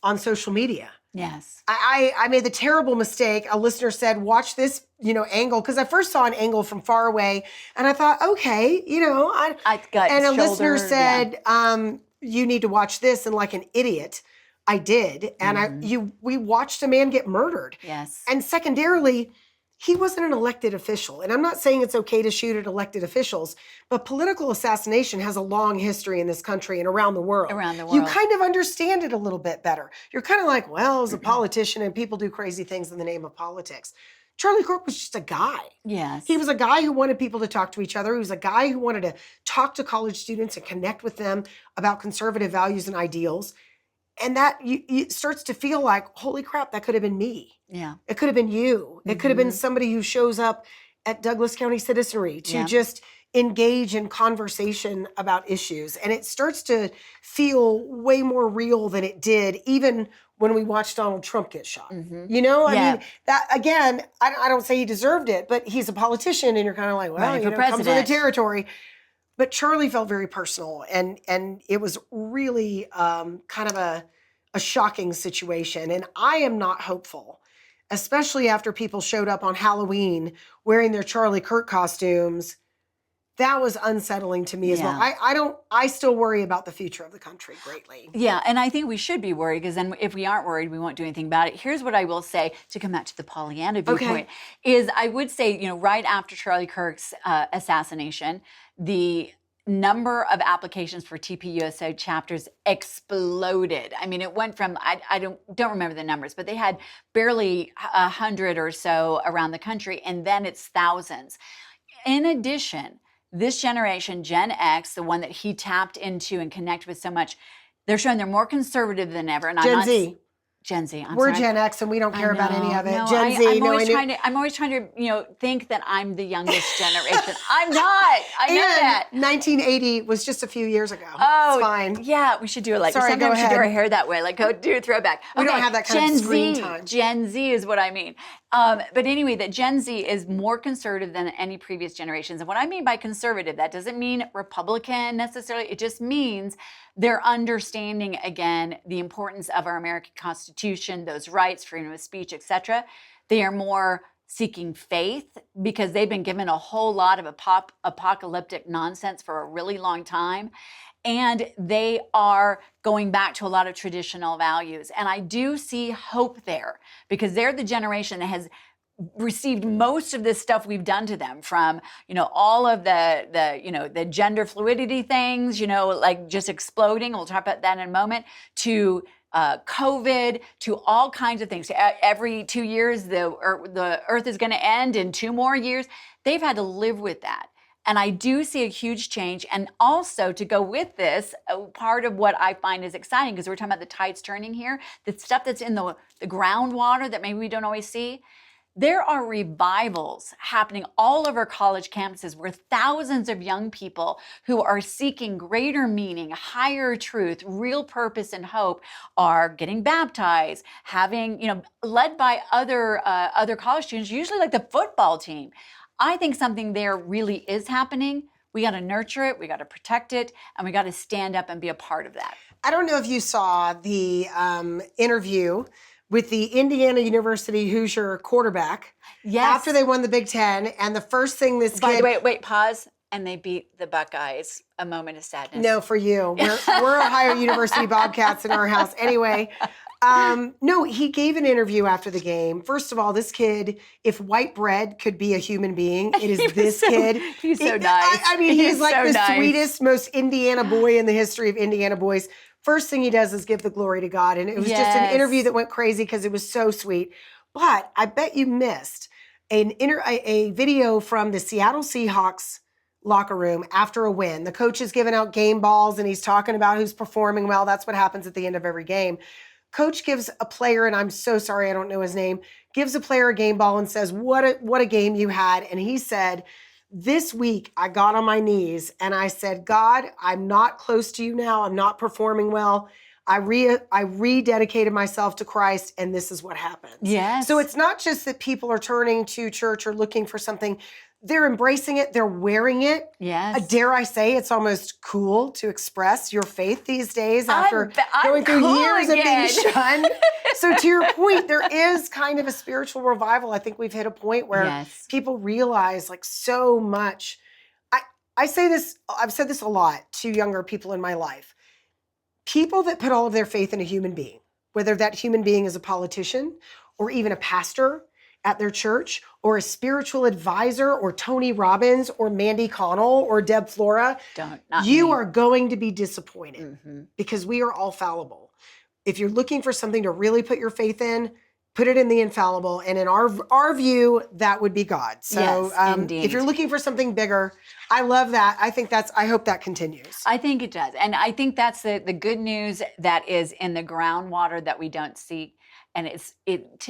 Speaker 1: on social media.
Speaker 2: Yes.
Speaker 1: I made the terrible mistake. A listener said, watch this, angle. Because I first saw an angle from far away and I thought, okay,
Speaker 2: I got
Speaker 1: and a
Speaker 2: shoulder,
Speaker 1: listener said, you need to watch this. And like an idiot, I did. And we watched a man get murdered.
Speaker 2: Yes.
Speaker 1: And secondarily, he wasn't an elected official. And I'm not saying it's okay to shoot at elected officials, but political assassination has a long history in this country and around the world.
Speaker 2: Around the world.
Speaker 1: You kind of understand it a little bit better. You're kind of like, well, as a politician and people do crazy things in the name of politics. Charlie Kirk was just a guy.
Speaker 2: Yes.
Speaker 1: He was a guy who wanted people to talk to each other. He was a guy who wanted to talk to college students and connect with them about conservative values and ideals. And that it starts to feel like, holy crap, that could have been me.
Speaker 2: Yeah.
Speaker 1: It could have been you. It could have been somebody who shows up at Douglas County Citizenry to just engage in conversation about issues. And it starts to feel way more real than it did even when we watched Donald Trump get shot. I mean, that again, I don't say he deserved it, but he's a politician and you're kind of like, well, it comes with the territory. But Charlie felt very personal, and it was really kind of a shocking situation. And I am not hopeful, especially after people showed up on Halloween wearing their Charlie Kirk costumes. That was unsettling to me as well. I still worry about the future of the country greatly.
Speaker 2: Yeah, and I think we should be worried, because then if we aren't worried, we won't do anything about it. Here's what I will say to come back to the Pollyanna viewpoint, is I would say, right after Charlie Kirk's assassination, the number of applications for TPUSA chapters exploded. I mean, it went from, I don't remember the numbers, but they had barely 100 or so around the country, and then it's thousands. In addition, this generation, Gen X, the one that he tapped into and connected with so much, they're showing they're more conservative than ever. And Gen Z.
Speaker 1: We're Gen X and we don't care about any of it.
Speaker 2: No,
Speaker 1: Gen Z.
Speaker 2: I'm always trying to, think that I'm the youngest generation. I'm not. I know that.
Speaker 1: 1980 was just a few years ago.
Speaker 2: Oh,
Speaker 1: it's fine.
Speaker 2: Yeah, we should do it like.
Speaker 1: Sorry,
Speaker 2: sometimes
Speaker 1: go
Speaker 2: we should
Speaker 1: ahead.
Speaker 2: do our hair that way. Like, go do a throwback.
Speaker 1: We don't have that kind of screen time.
Speaker 2: Gen Z is what I mean. But anyway, that Gen Z is more conservative than any previous generations. And what I mean by conservative, that doesn't mean Republican necessarily. It just means they're understanding, again, the importance of our American Constitution, those rights, freedom of speech, etc. They are more seeking faith because they've been given a whole lot of apocalyptic nonsense for a really long time. And they are going back to a lot of traditional values. And I do see hope there, because they're the generation that has received most of this stuff we've done to them, from, all of the gender fluidity things, like just exploding. We'll talk about that in a moment, to COVID, to all kinds of things. Every 2 years, the earth is going to end in 2 more years. They've had to live with that. And I do see a huge change. And also, to go with this, part of what I find is exciting, because we're talking about the tides turning here, the stuff that's in the groundwater that maybe we don't always see. There are revivals happening all over college campuses where thousands of young people who are seeking greater meaning, higher truth, real purpose and hope are getting baptized, having, led by other college students, usually like the football team. I think something there really is happening. We got to nurture it, we got to protect it, and we got to stand up and be a part of that.
Speaker 1: I don't know if you saw the interview with the Indiana University Hoosier quarterback.
Speaker 2: Yes.
Speaker 1: After they won the Big Ten, and the first thing this
Speaker 2: By
Speaker 1: kid...
Speaker 2: the way, wait, pause. And they beat the Buckeyes. A moment of sadness.
Speaker 1: No, for you. We're Ohio University Bobcats in our house. Anyway, No, he gave an interview after the game. First of all, this kid, if white bread could be a human being, it is this kid.
Speaker 2: He's so nice.
Speaker 1: I mean, he's like
Speaker 2: so
Speaker 1: the
Speaker 2: nice.
Speaker 1: sweetest, most Indiana boy in the history of Indiana boys. First thing he does is give the glory to God. And it was just an interview that went crazy because it was so sweet. But I bet you missed a video from the Seattle Seahawks locker room after a win. The coach is giving out game balls and he's talking about who's performing well. That's what happens at the end of every game. Coach gives a player, and I'm so sorry I don't know his name, gives a player a game ball and says, what a game you had. And he said, this week I got on my knees and I said, God, I'm not close to you now. I'm not performing well. I rededicated myself to Christ, and this is what happens.
Speaker 2: Yes.
Speaker 1: So it's not just that people are turning to church or looking for something. They're embracing it. They're wearing it.
Speaker 2: Yes.
Speaker 1: Dare I say, it's almost cool to express your faith these days after
Speaker 2: I'm
Speaker 1: going through
Speaker 2: cool
Speaker 1: years
Speaker 2: again.
Speaker 1: of being shunned. So to your point, there is kind of a spiritual revival. I think we've hit a point where people realize like so much. I say this, I've said this a lot to younger people in my life. People that put all of their faith in a human being, whether that human being is a politician or even a pastor at their church or a spiritual advisor or Tony Robbins or Mandy Connell or Deb Flora, you are going to be disappointed because we are all fallible. If you're looking for something to really put your faith in, put it in the infallible. And in our view, that would be God. So if you're looking for something bigger, I love that. I hope that continues.
Speaker 2: I think it does. And I think that's the good news that is in the groundwater that we don't see. And it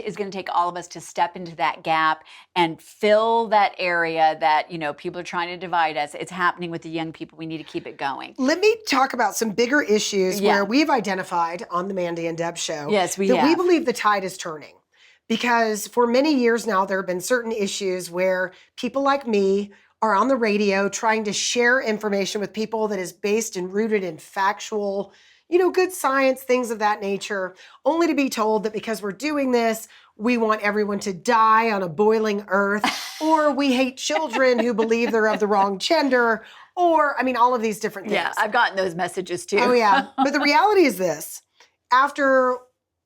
Speaker 2: is going to take all of us to step into that gap and fill that area that, people are trying to divide us. It's happening with the young people. We need to keep it going.
Speaker 1: Let me talk about some bigger issues where we've identified on the Mandy and Deb show
Speaker 2: that we
Speaker 1: believe the tide is turning. Because for many years now, there have been certain issues where people like me are on the radio trying to share information with people that is based and rooted in factual, good science, things of that nature, only to be told that because we're doing this, we want everyone to die on a boiling earth, or we hate children who believe they're of the wrong gender, or, all of these different things.
Speaker 2: Yeah, I've gotten those messages too.
Speaker 1: Oh, yeah. But the reality is this. After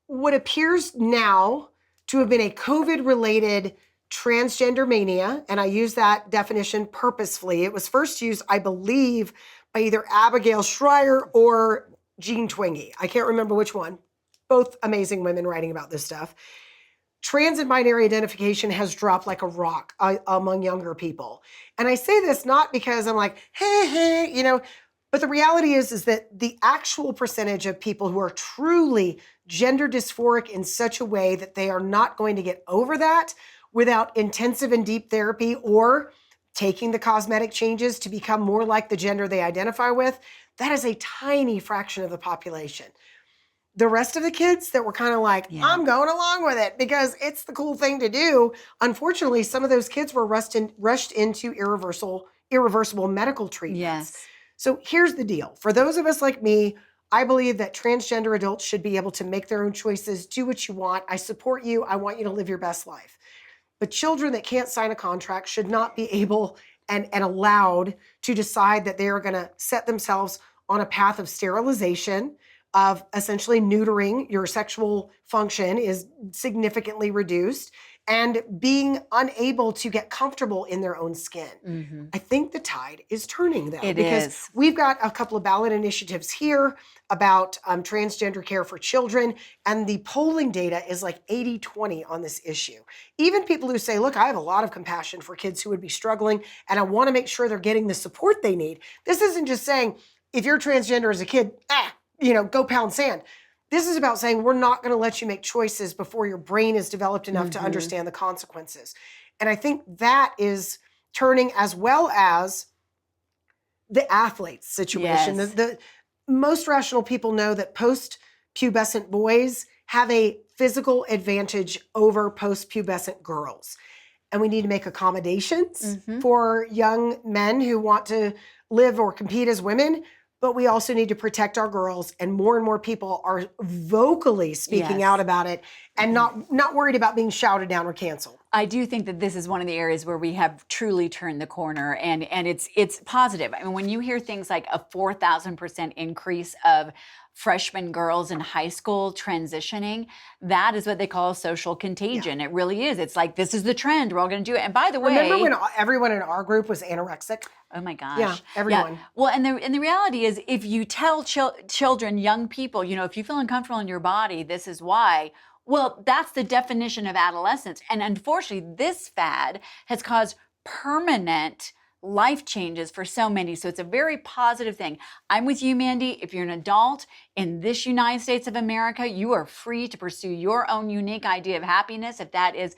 Speaker 1: what appears now to have been a COVID-related transgender mania, and I use that definition purposefully. It was first used, I believe, by either Abigail Schreier or Jean Twenge. I can't remember which one. Both amazing women writing about this stuff. Trans and binary identification has dropped like a rock among younger people. And I say this not because I'm like, hey, but the reality is that the actual percentage of people who are truly gender dysphoric in such a way that they are not going to get over that without intensive and deep therapy or taking the cosmetic changes to become more like the gender they identify with, that is a tiny fraction of the population. The rest of the kids that were kind of like, I'm going along with it because it's the cool thing to do. Unfortunately, some of those kids were rushed into irreversible medical treatments.
Speaker 2: Yes.
Speaker 1: So here's the deal. For those of us like me, I believe that transgender adults should be able to make their own choices, do what you want. I support you. I want you to live your best life. But children that can't sign a contract should not be able and allowed to decide that they are going to set themselves on a path of sterilization, of essentially neutering. Your sexual function is significantly reduced, and being unable to get comfortable in their own skin. I think the tide is turning, though. Because we've got a couple of ballot initiatives here about transgender care for children, and the polling data is like 80-20 on this issue. Even people who say, look, I have a lot of compassion for kids who would be struggling, and I want to make sure they're getting the support they need. This isn't just saying, if you're transgender as a kid, go pound sand. This is about saying we're not going to let you make choices before your brain is developed enough to understand the consequences. And I think that is turning, as well as the athletes situation. The most rational people know that post-pubescent boys have a physical advantage over post-pubescent girls. And we need to make accommodations for young men who want to live or compete as women. But we also need to protect our girls, and more people are vocally speaking out about it and not worried about being shouted down or canceled.
Speaker 2: I do think that this is one of the areas where we have truly turned the corner, and it's positive. I mean, when you hear things like a 4,000% increase of freshman girls in high school transitioning, that is what they call social contagion. It really is. It's like, this is the trend. We're all going to do it. And by the way,
Speaker 1: remember when everyone in our group was anorexic?
Speaker 2: oh my gosh.
Speaker 1: Yeah, everyone.
Speaker 2: Yeah. Well, and the reality is, if you tell children, young people, if you feel uncomfortable in your body, this is why. Well, that's the definition of adolescence. And unfortunately, this fad has caused permanent life changes for so many. So it's a very positive thing. I'm with you, Mandy. If you're an adult in this United States of America, you are free to pursue your own unique idea of happiness, if that is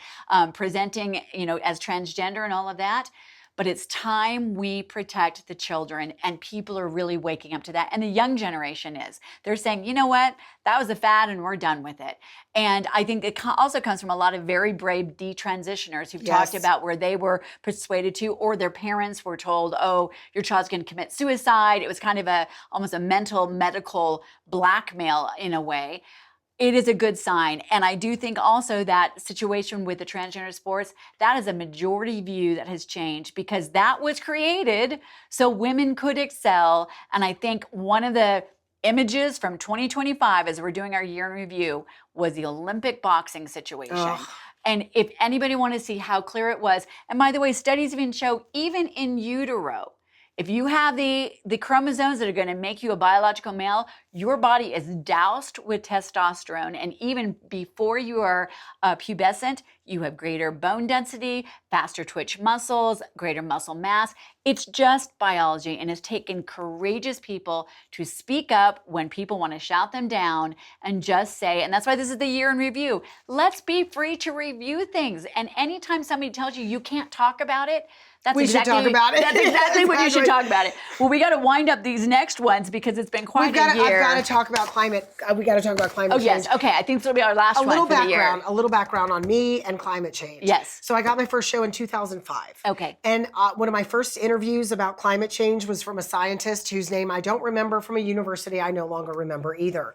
Speaker 2: presenting, as transgender and all of that. But it's time we protect the children, and people are really waking up to that. And the young generation is. They're saying, you know what, that was a fad and we're done with it. And I think it also comes from a lot of very brave detransitioners who've talked about where they were persuaded to, or their parents were told, oh, your child's going to commit suicide. It was kind of almost a medical blackmail in a way. It is a good sign. And I do think also that situation with the transgender sports, that is a majority view that has changed, because that was created so women could excel. And I think one of the images from 2025, as we're doing our year in review, was the Olympic boxing situation. Ugh. And if anybody wanted to see how clear it was, and by the way, studies even show, even in utero, if you have the chromosomes that are going to make you a biological male, your body is doused with testosterone. And even before you are pubescent, you have greater bone density, faster twitch muscles, greater muscle mass. It's just biology, and it's taken courageous people to speak up when people want to shout them down and just say, and that's why this is the year in review. Let's be free to review things. And anytime somebody tells you you can't talk about it,
Speaker 1: we should talk about it.
Speaker 2: That's exactly what you should talk about it. Well, we got to wind up these next ones because it's been quite a year.
Speaker 1: I've got to talk about climate. We got to talk about climate change.
Speaker 2: Yes. Okay. I think this will be our last one for the year.
Speaker 1: A little background on me and climate change.
Speaker 2: Yes.
Speaker 1: So I got my first show in 2005.
Speaker 2: Okay.
Speaker 1: And one of my first interviews about climate change was from a scientist whose name I don't remember, from a university I no longer remember either.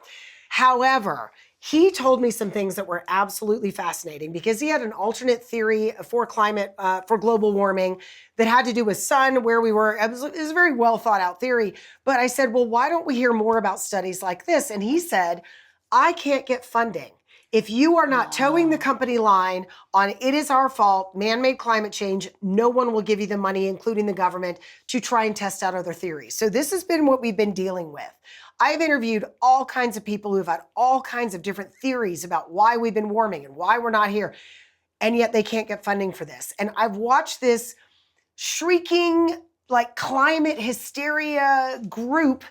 Speaker 1: However, he told me some things that were absolutely fascinating, because he had an alternate theory for climate, for global warming, that had to do with sun, where we were. It was a very well thought out theory. But I said, well, why don't we hear more about studies like this? And he said, I can't get funding. If you are not towing the company line on it is our fault, man-made climate change, no one will give you the money, including the government, to try and test out other theories. So this has been what we've been dealing with. I've interviewed all kinds of people who've had all kinds of different theories about why we've been warming and why we're not here, and yet they can't get funding for this. And I've watched this shrieking, like, climate hysteria group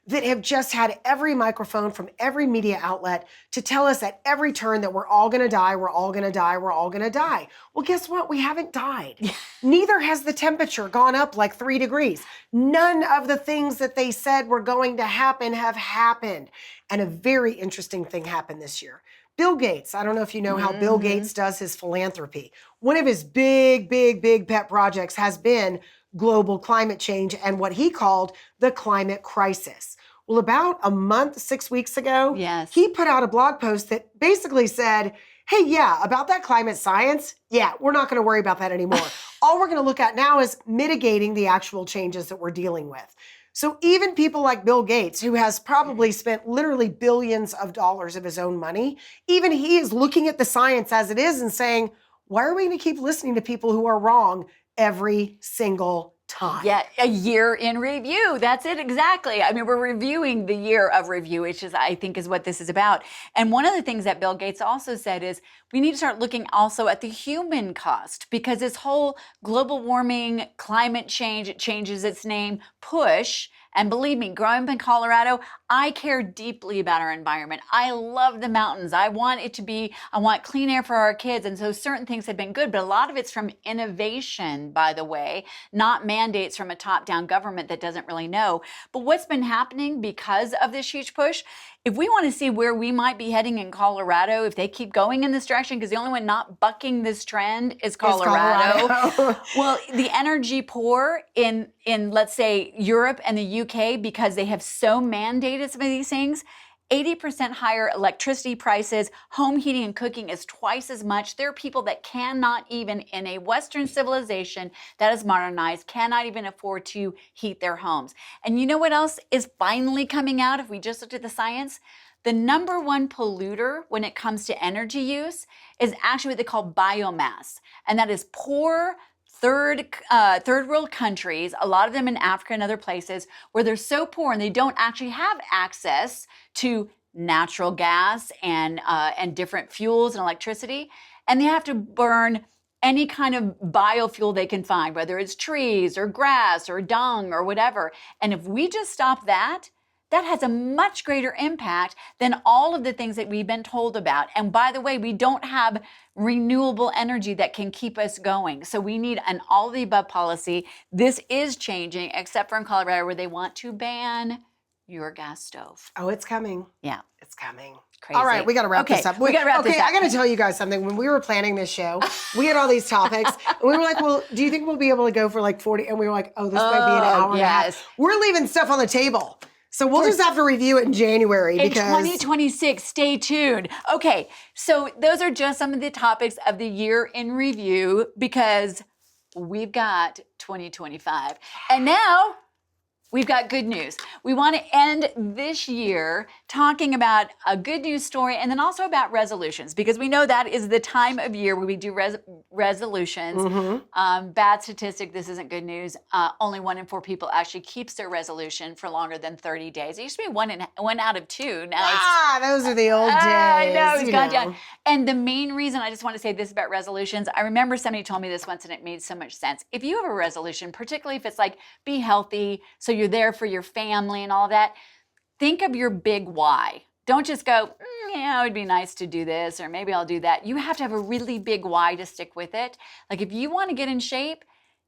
Speaker 1: that have just had every microphone from every media outlet to tell us at every turn that we're all gonna die, we're all gonna die, we're all gonna die. Well, guess what? We haven't died. Neither has the temperature gone up like 3 degrees. None of the things that they said were going to happen have happened. And a very interesting thing happened this year. Bill Gates, I don't know if you know how Bill Gates does his philanthropy. One of his big pet projects has been global climate change and what he called the climate crisis. Well, about a month, 6 weeks ago, he put out a blog post that basically said, hey, yeah, about that climate science, yeah, we're not going to worry about that anymore. All we're going to look at now is mitigating the actual changes that we're dealing with. So even people like Bill Gates, who has probably spent literally billions of dollars of his own money, even he is looking at the science as it is and saying, why are we going to keep listening to people who are wrong every single time?
Speaker 2: Yeah, a year in review. That's it, exactly. I mean, we're reviewing the year of review, which is, I think, is what this is about. And one of the things that Bill Gates also said is we need to start looking also at the human cost, because this whole global warming, climate change, it changes its name, push. And believe me, growing up in Colorado, I care deeply about our environment. I love the mountains. I want clean air for our kids. And so certain things have been good, but a lot of it's from innovation, by the way, not mandates from a top-down government that doesn't really know. But what's been happening because of this huge push, if we want to see where we might be heading in Colorado, if they keep going in this direction, because the only one not bucking this trend is Colorado. Well, the energy poor in, let's say, Europe and the UK, because they have so mandated some of these things, 80% higher electricity prices. Home heating and cooking is twice as much. There are people that cannot even, in a Western civilization that is modernized, cannot even afford to heat their homes. And you know what else is finally coming out if we just looked at the science? The number one polluter when it comes to energy use is actually what they call biomass. And that is poor third world countries, a lot of them in Africa and other places, where they're so poor and they don't actually have access to natural gas and different fuels and electricity, and they have to burn any kind of biofuel they can find, whether it's trees or grass or dung or whatever. And if we just stop that, that has a much greater impact than all of the things that we've been told about. And by the way, we don't have renewable energy that can keep us going. So we need an all of the above policy. This is changing, except for in Colorado where they want to ban your gas stove.
Speaker 1: Oh, it's coming.
Speaker 2: Yeah.
Speaker 1: It's coming.
Speaker 2: Crazy.
Speaker 1: All right, we got to wrap this up.
Speaker 2: We got to wrap this up.
Speaker 1: I got to tell you guys something. When we were planning this show, we had all these topics, and we were like, well, do you think we'll be able to go for like 40? And we were like, oh, this might be an hour and a half. We're leaving stuff on the table. So we'll just have to review it in January.
Speaker 2: In 2026, stay tuned. Okay, so those are just some of the topics of the year in review because we've got 2025. And now we've got good news. We want to end this year talking about a good news story and then also about resolutions because we know that is the time of year where we do resolutions. Mm-hmm. Bad statistic, this isn't good news. Only 1 in 4 people actually keeps their resolution for longer than 30 days. It used to be one out of 2. Now
Speaker 1: those are the old days.
Speaker 2: I know, it's gone down. And the main reason I just want to say this about resolutions, I remember somebody told me this once and it made so much sense. If you have a resolution, particularly if it's like be healthy, so you're there for your family and all that, think of your big why. Don't just go, yeah, it would be nice to do this, or maybe I'll do that. You have to have a really big why to stick with it. Like if you want to get in shape,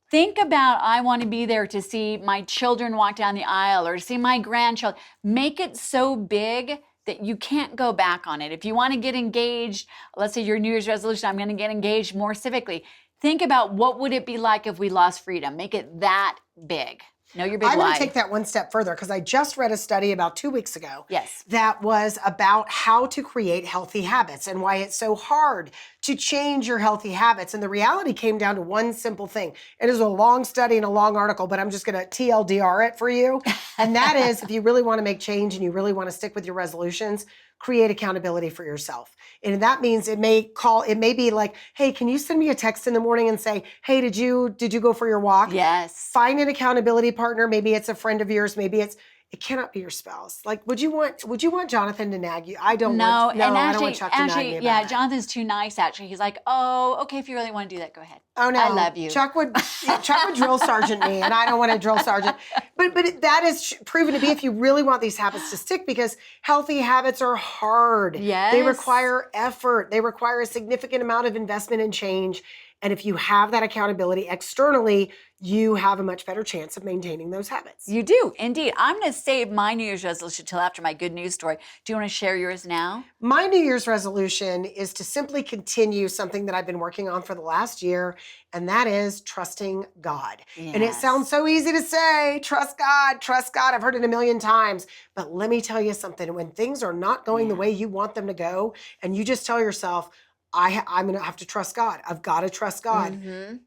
Speaker 2: think about, I want to be there to see my children walk down the aisle or to see my grandchildren. Make it so big that you can't go back on it. If you want to get engaged, let's say your New Year's resolution, I'm going to get engaged more civically. Think about what would it be like if we lost freedom. Make it that big. Know your big why.
Speaker 1: I'm going to take that one step further because I just read a study about 2 weeks ago.
Speaker 2: Yes.
Speaker 1: That was about how to create healthy habits and why it's so hard to change your healthy habits. And the reality came down to one simple thing. It is a long study and a long article, but I'm just going to TLDR it for you. And that is, if you really want to make change and you really want to stick with your resolutions, create accountability for yourself. And that means it may be like, hey, can you send me a text in the morning and say, hey, did you go for your walk?
Speaker 2: Yes.
Speaker 1: Find an accountability partner. Maybe it's a friend of yours. Maybe it cannot be your spouse. Like, would you want Jonathan to nag you? I don't want Chuck to nag me about
Speaker 2: yeah,
Speaker 1: it.
Speaker 2: Jonathan's too nice, actually. He's like, oh, okay, if you really want to do that, go ahead.
Speaker 1: Oh, no.
Speaker 2: I love you.
Speaker 1: Chuck would drill sergeant me, and I don't want to drill sergeant. But that is proven to be if you really want these habits to stick, because healthy habits are hard.
Speaker 2: Yes.
Speaker 1: They require effort. They require a significant amount of investment and change. And if you have that accountability externally, you have a much better chance of maintaining those habits.
Speaker 2: You do, indeed. I'm going to save my New Year's resolution till after my good news story. Do you want to share yours now?
Speaker 1: My New Year's resolution is to simply continue something that I've been working on for the last year, and that is trusting God.
Speaker 2: Yes.
Speaker 1: And it sounds so easy to say, trust God, trust God. I've heard it a million times. But let me tell you something. When things are not going the way you want them to go, and you just tell yourself, I'm going to have to trust God. I've got to trust God. Mm-hmm.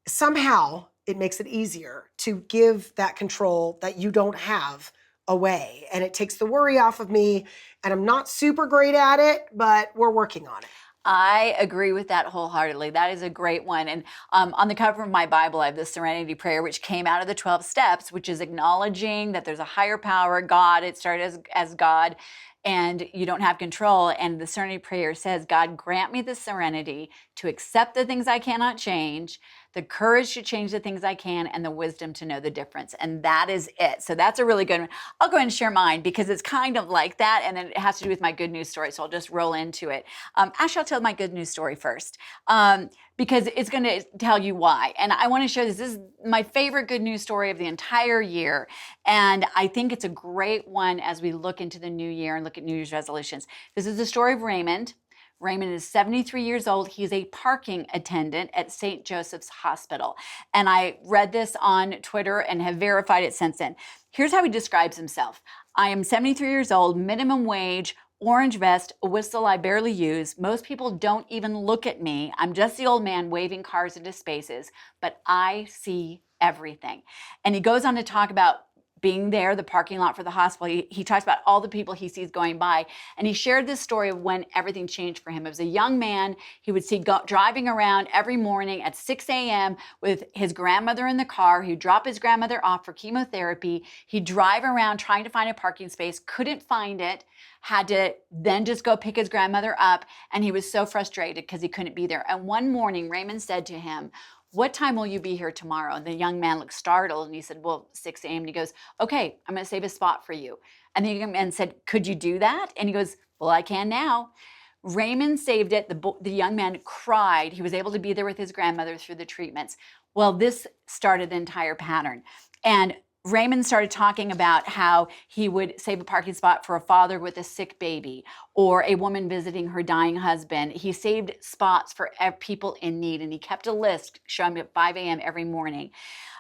Speaker 1: Somehow, it makes it easier to give that control that you don't have away. And it takes the worry off of me. And I'm not super great at it, but we're working on it.
Speaker 2: I agree with that wholeheartedly. That is a great one. And on the cover of my Bible, I have the Serenity Prayer, which came out of the 12 steps, which is acknowledging that there's a higher power, God. It started as God, and you don't have control. And the Serenity Prayer says, God, grant me the serenity to accept the things I cannot change, the courage to change the things I can, and the wisdom to know the difference. And that is it. So that's a really good one. I'll go ahead and share mine because it's kind of like that, and it has to do with my good news story. So I'll just roll into it. Actually, I'll tell my good news story first because it's going to tell you why. And I want to share this. This is my favorite good news story of the entire year. And I think it's a great one as we look into the new year and look at New Year's resolutions. This is the story of Raymond. Raymond is 73 years old. He's a parking attendant at St. Joseph's Hospital. And I read this on Twitter and have verified it since then. Here's how he describes himself. I am 73 years old, minimum wage, orange vest, a whistle I barely use. Most people don't even look at me. I'm just the old man waving cars into spaces, but I see everything. And he goes on to talk about being there, the parking lot for the hospital. He talks about all the people he sees going by. And he shared this story of when everything changed for him. It was a young man he would see driving around every morning at 6 a.m. with his grandmother in the car. He'd drop his grandmother off for chemotherapy. He'd drive around trying to find a parking space, couldn't find it, had to then just go pick his grandmother up. And he was so frustrated because he couldn't be there. And one morning, Raymond said to him, "What time will you be here tomorrow?" And the young man looked startled and he said, "Well, 6 a.m. And he goes, "Okay, I'm going to save a spot for you." And the young man said, "Could you do that?" And he goes, "Well, I can now." Raymond saved it. The young man cried. He was able to be there with his grandmother through the treatments. Well, this started the entire pattern. And Raymond started talking about how he would save a parking spot for a father with a sick baby or a woman visiting her dying husband. He saved spots for people in need, and he kept a list showing up at 5 a.m. every morning.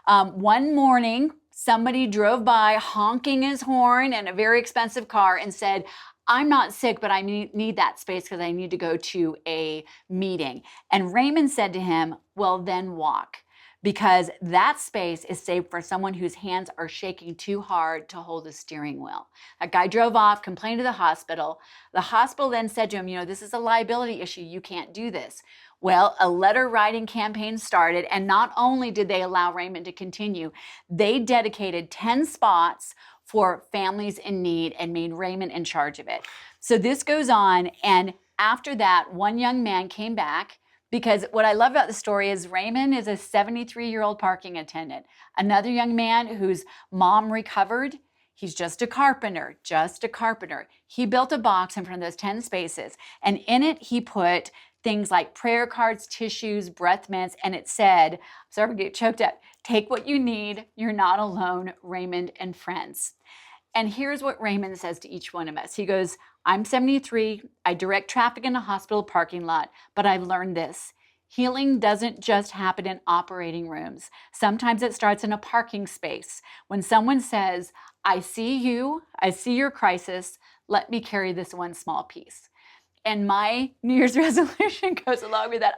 Speaker 2: One morning, somebody drove by honking his horn in a very expensive car and said, "I'm not sick, but I need that space because I need to go to a meeting." And Raymond said to him, "Well, then walk." Because that space is saved for someone whose hands are shaking too hard to hold the steering wheel. That guy drove off, complained to the hospital. The hospital then said to him, "This is a liability issue. You can't do this." Well, a letter writing campaign started, and not only did they allow Raymond to continue, they dedicated 10 spots for families in need and made Raymond in charge of it. So this goes on, and after that, one young man came back. Because what I love about the story is Raymond is a 73-year-old parking attendant. Another young man whose mom recovered, he's just a carpenter. He built a box in front of those 10 spaces, and in it he put things like prayer cards, tissues, breath mints, and it said, sorry, I'm gonna get choked up, "Take what you need, you're not alone, Raymond and friends." And here's what Raymond says to each one of us. He goes, "I'm 73. I direct traffic in a hospital parking lot, but I've learned this. Healing doesn't just happen in operating rooms. Sometimes it starts in a parking space. When someone says, 'I see you, I see your crisis, let me carry this one small piece.'" And my New Year's resolution goes along with that.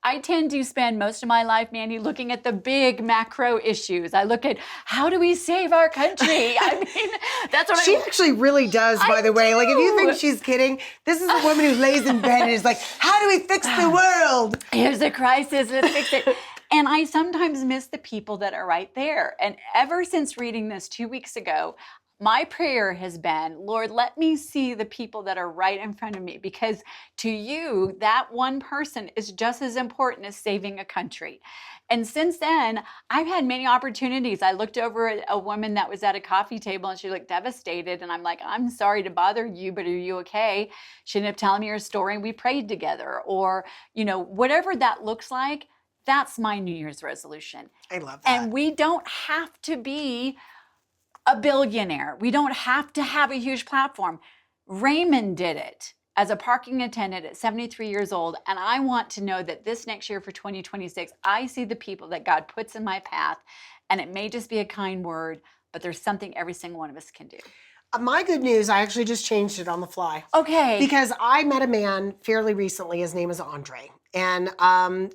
Speaker 2: I tend to spend most of my life, Mandy, looking at the big macro issues. I look at how do we save our country? I mean, that's what
Speaker 1: She actually really does, by the way. Like, if you think she's kidding, this is a woman who lays in bed and is like, "How do we fix the world?
Speaker 2: Here's a crisis, let's fix it." And I sometimes miss the people that are right there. And ever since reading this 2 weeks ago, my prayer has been, "Lord, let me see the people that are right in front of me," because to you, that one person is just as important as saving a country. And since then, I've had many opportunities. I looked over at a woman that was at a coffee table and she looked devastated. And I'm like, "I'm sorry to bother you, but are you okay?" She ended up telling me her story and we prayed together. Or, whatever that looks like, that's my New Year's resolution.
Speaker 1: I love that.
Speaker 2: And we don't have to be a billionaire. We don't have to have a huge platform. Raymond did it as a parking attendant at 73 years old. And I want to know that this next year for 2026, I see the people that God puts in my path. And it may just be a kind word, but there's something every single one of us can do.
Speaker 1: My good news, I actually just changed it on the fly.
Speaker 2: Okay.
Speaker 1: Because I met a man fairly recently. His name is Andre. And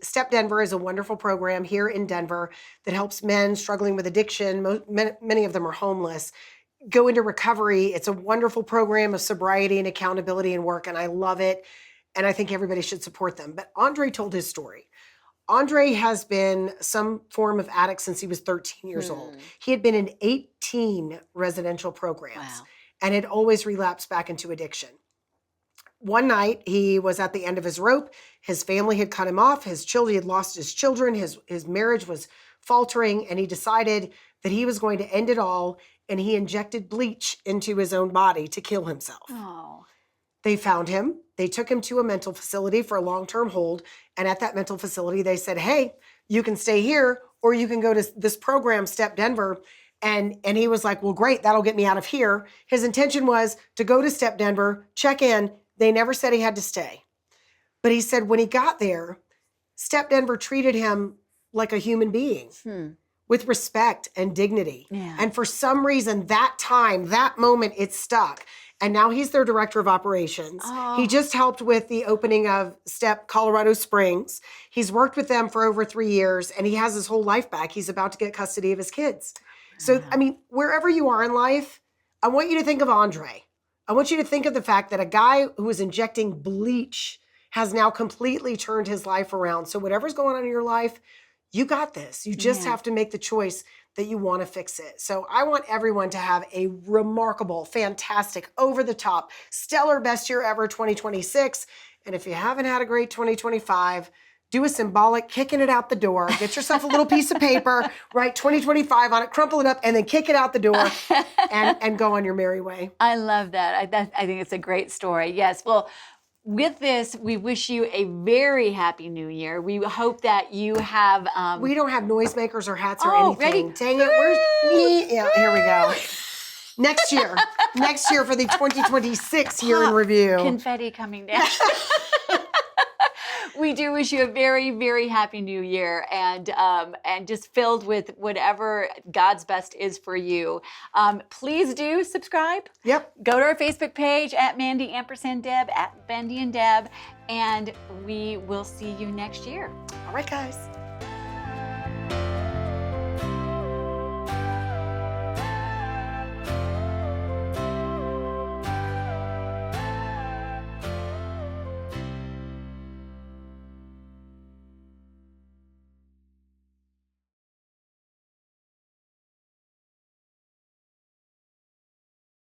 Speaker 1: Step Denver is a wonderful program here in Denver that helps men struggling with addiction. Many of them are homeless, go into recovery. It's a wonderful program of sobriety and accountability and work, and I love it. And I think everybody should support them. But Andre told his story. Andre has been some form of addict since he was 13 years old. He had been in 18 residential programs and had always relapsed back into addiction. One night, he was at the end of his rope. His family had cut him off. He had lost his children. His marriage was faltering, and he decided that he was going to end it all, and he injected bleach into his own body to kill himself.
Speaker 2: Oh.
Speaker 1: They found him. They took him to a mental facility for a long-term hold, and at that mental facility, they said, "Hey, you can stay here, or you can go to this program, Step Denver." And he was like, "Well, great, that'll get me out of here." His intention was to go to Step Denver, check in. They never said he had to stay. But he said when he got there, Step Denver treated him like a human being. with respect and dignity.
Speaker 2: Yeah.
Speaker 1: And for some reason, that time, that moment, it stuck. And now he's their director of operations.
Speaker 2: Oh.
Speaker 1: He just helped with the opening of STEP Colorado Springs. He's worked with them for over 3 years, and he has his whole life back. He's about to get custody of his kids. So, I mean, wherever you are in life, I want you to think of Andre. I want you to think of the fact that a guy who was injecting bleach has now completely turned his life around. So whatever's going on in your life, you got this. You just have to make the choice that you want to fix it. So I want everyone to have a remarkable, fantastic, over-the-top, stellar best year ever 2026. And if you haven't had a great 2025, do a symbolic kicking it out the door. Get yourself a little piece of paper, write 2025 on it, crumple it up, and then kick it out the door and go on your merry way.
Speaker 2: I love that. I think it's a great story. Yes. Well, with this, we wish you a very happy new year. We hope that you have...
Speaker 1: we don't have noisemakers or hats or
Speaker 2: Oh,
Speaker 1: anything.
Speaker 2: ready?
Speaker 1: Dang it, where's me? Yeah, here we go. Next year for the 2026 year in review.
Speaker 2: Confetti coming down. We do wish you a very, very happy new year and just filled with whatever God's best is for you. Please do subscribe.
Speaker 1: Yep.
Speaker 2: Go to our Facebook page at Mandy _Deb, at Mandy and Deb, and we will see you next year.
Speaker 1: All right, guys.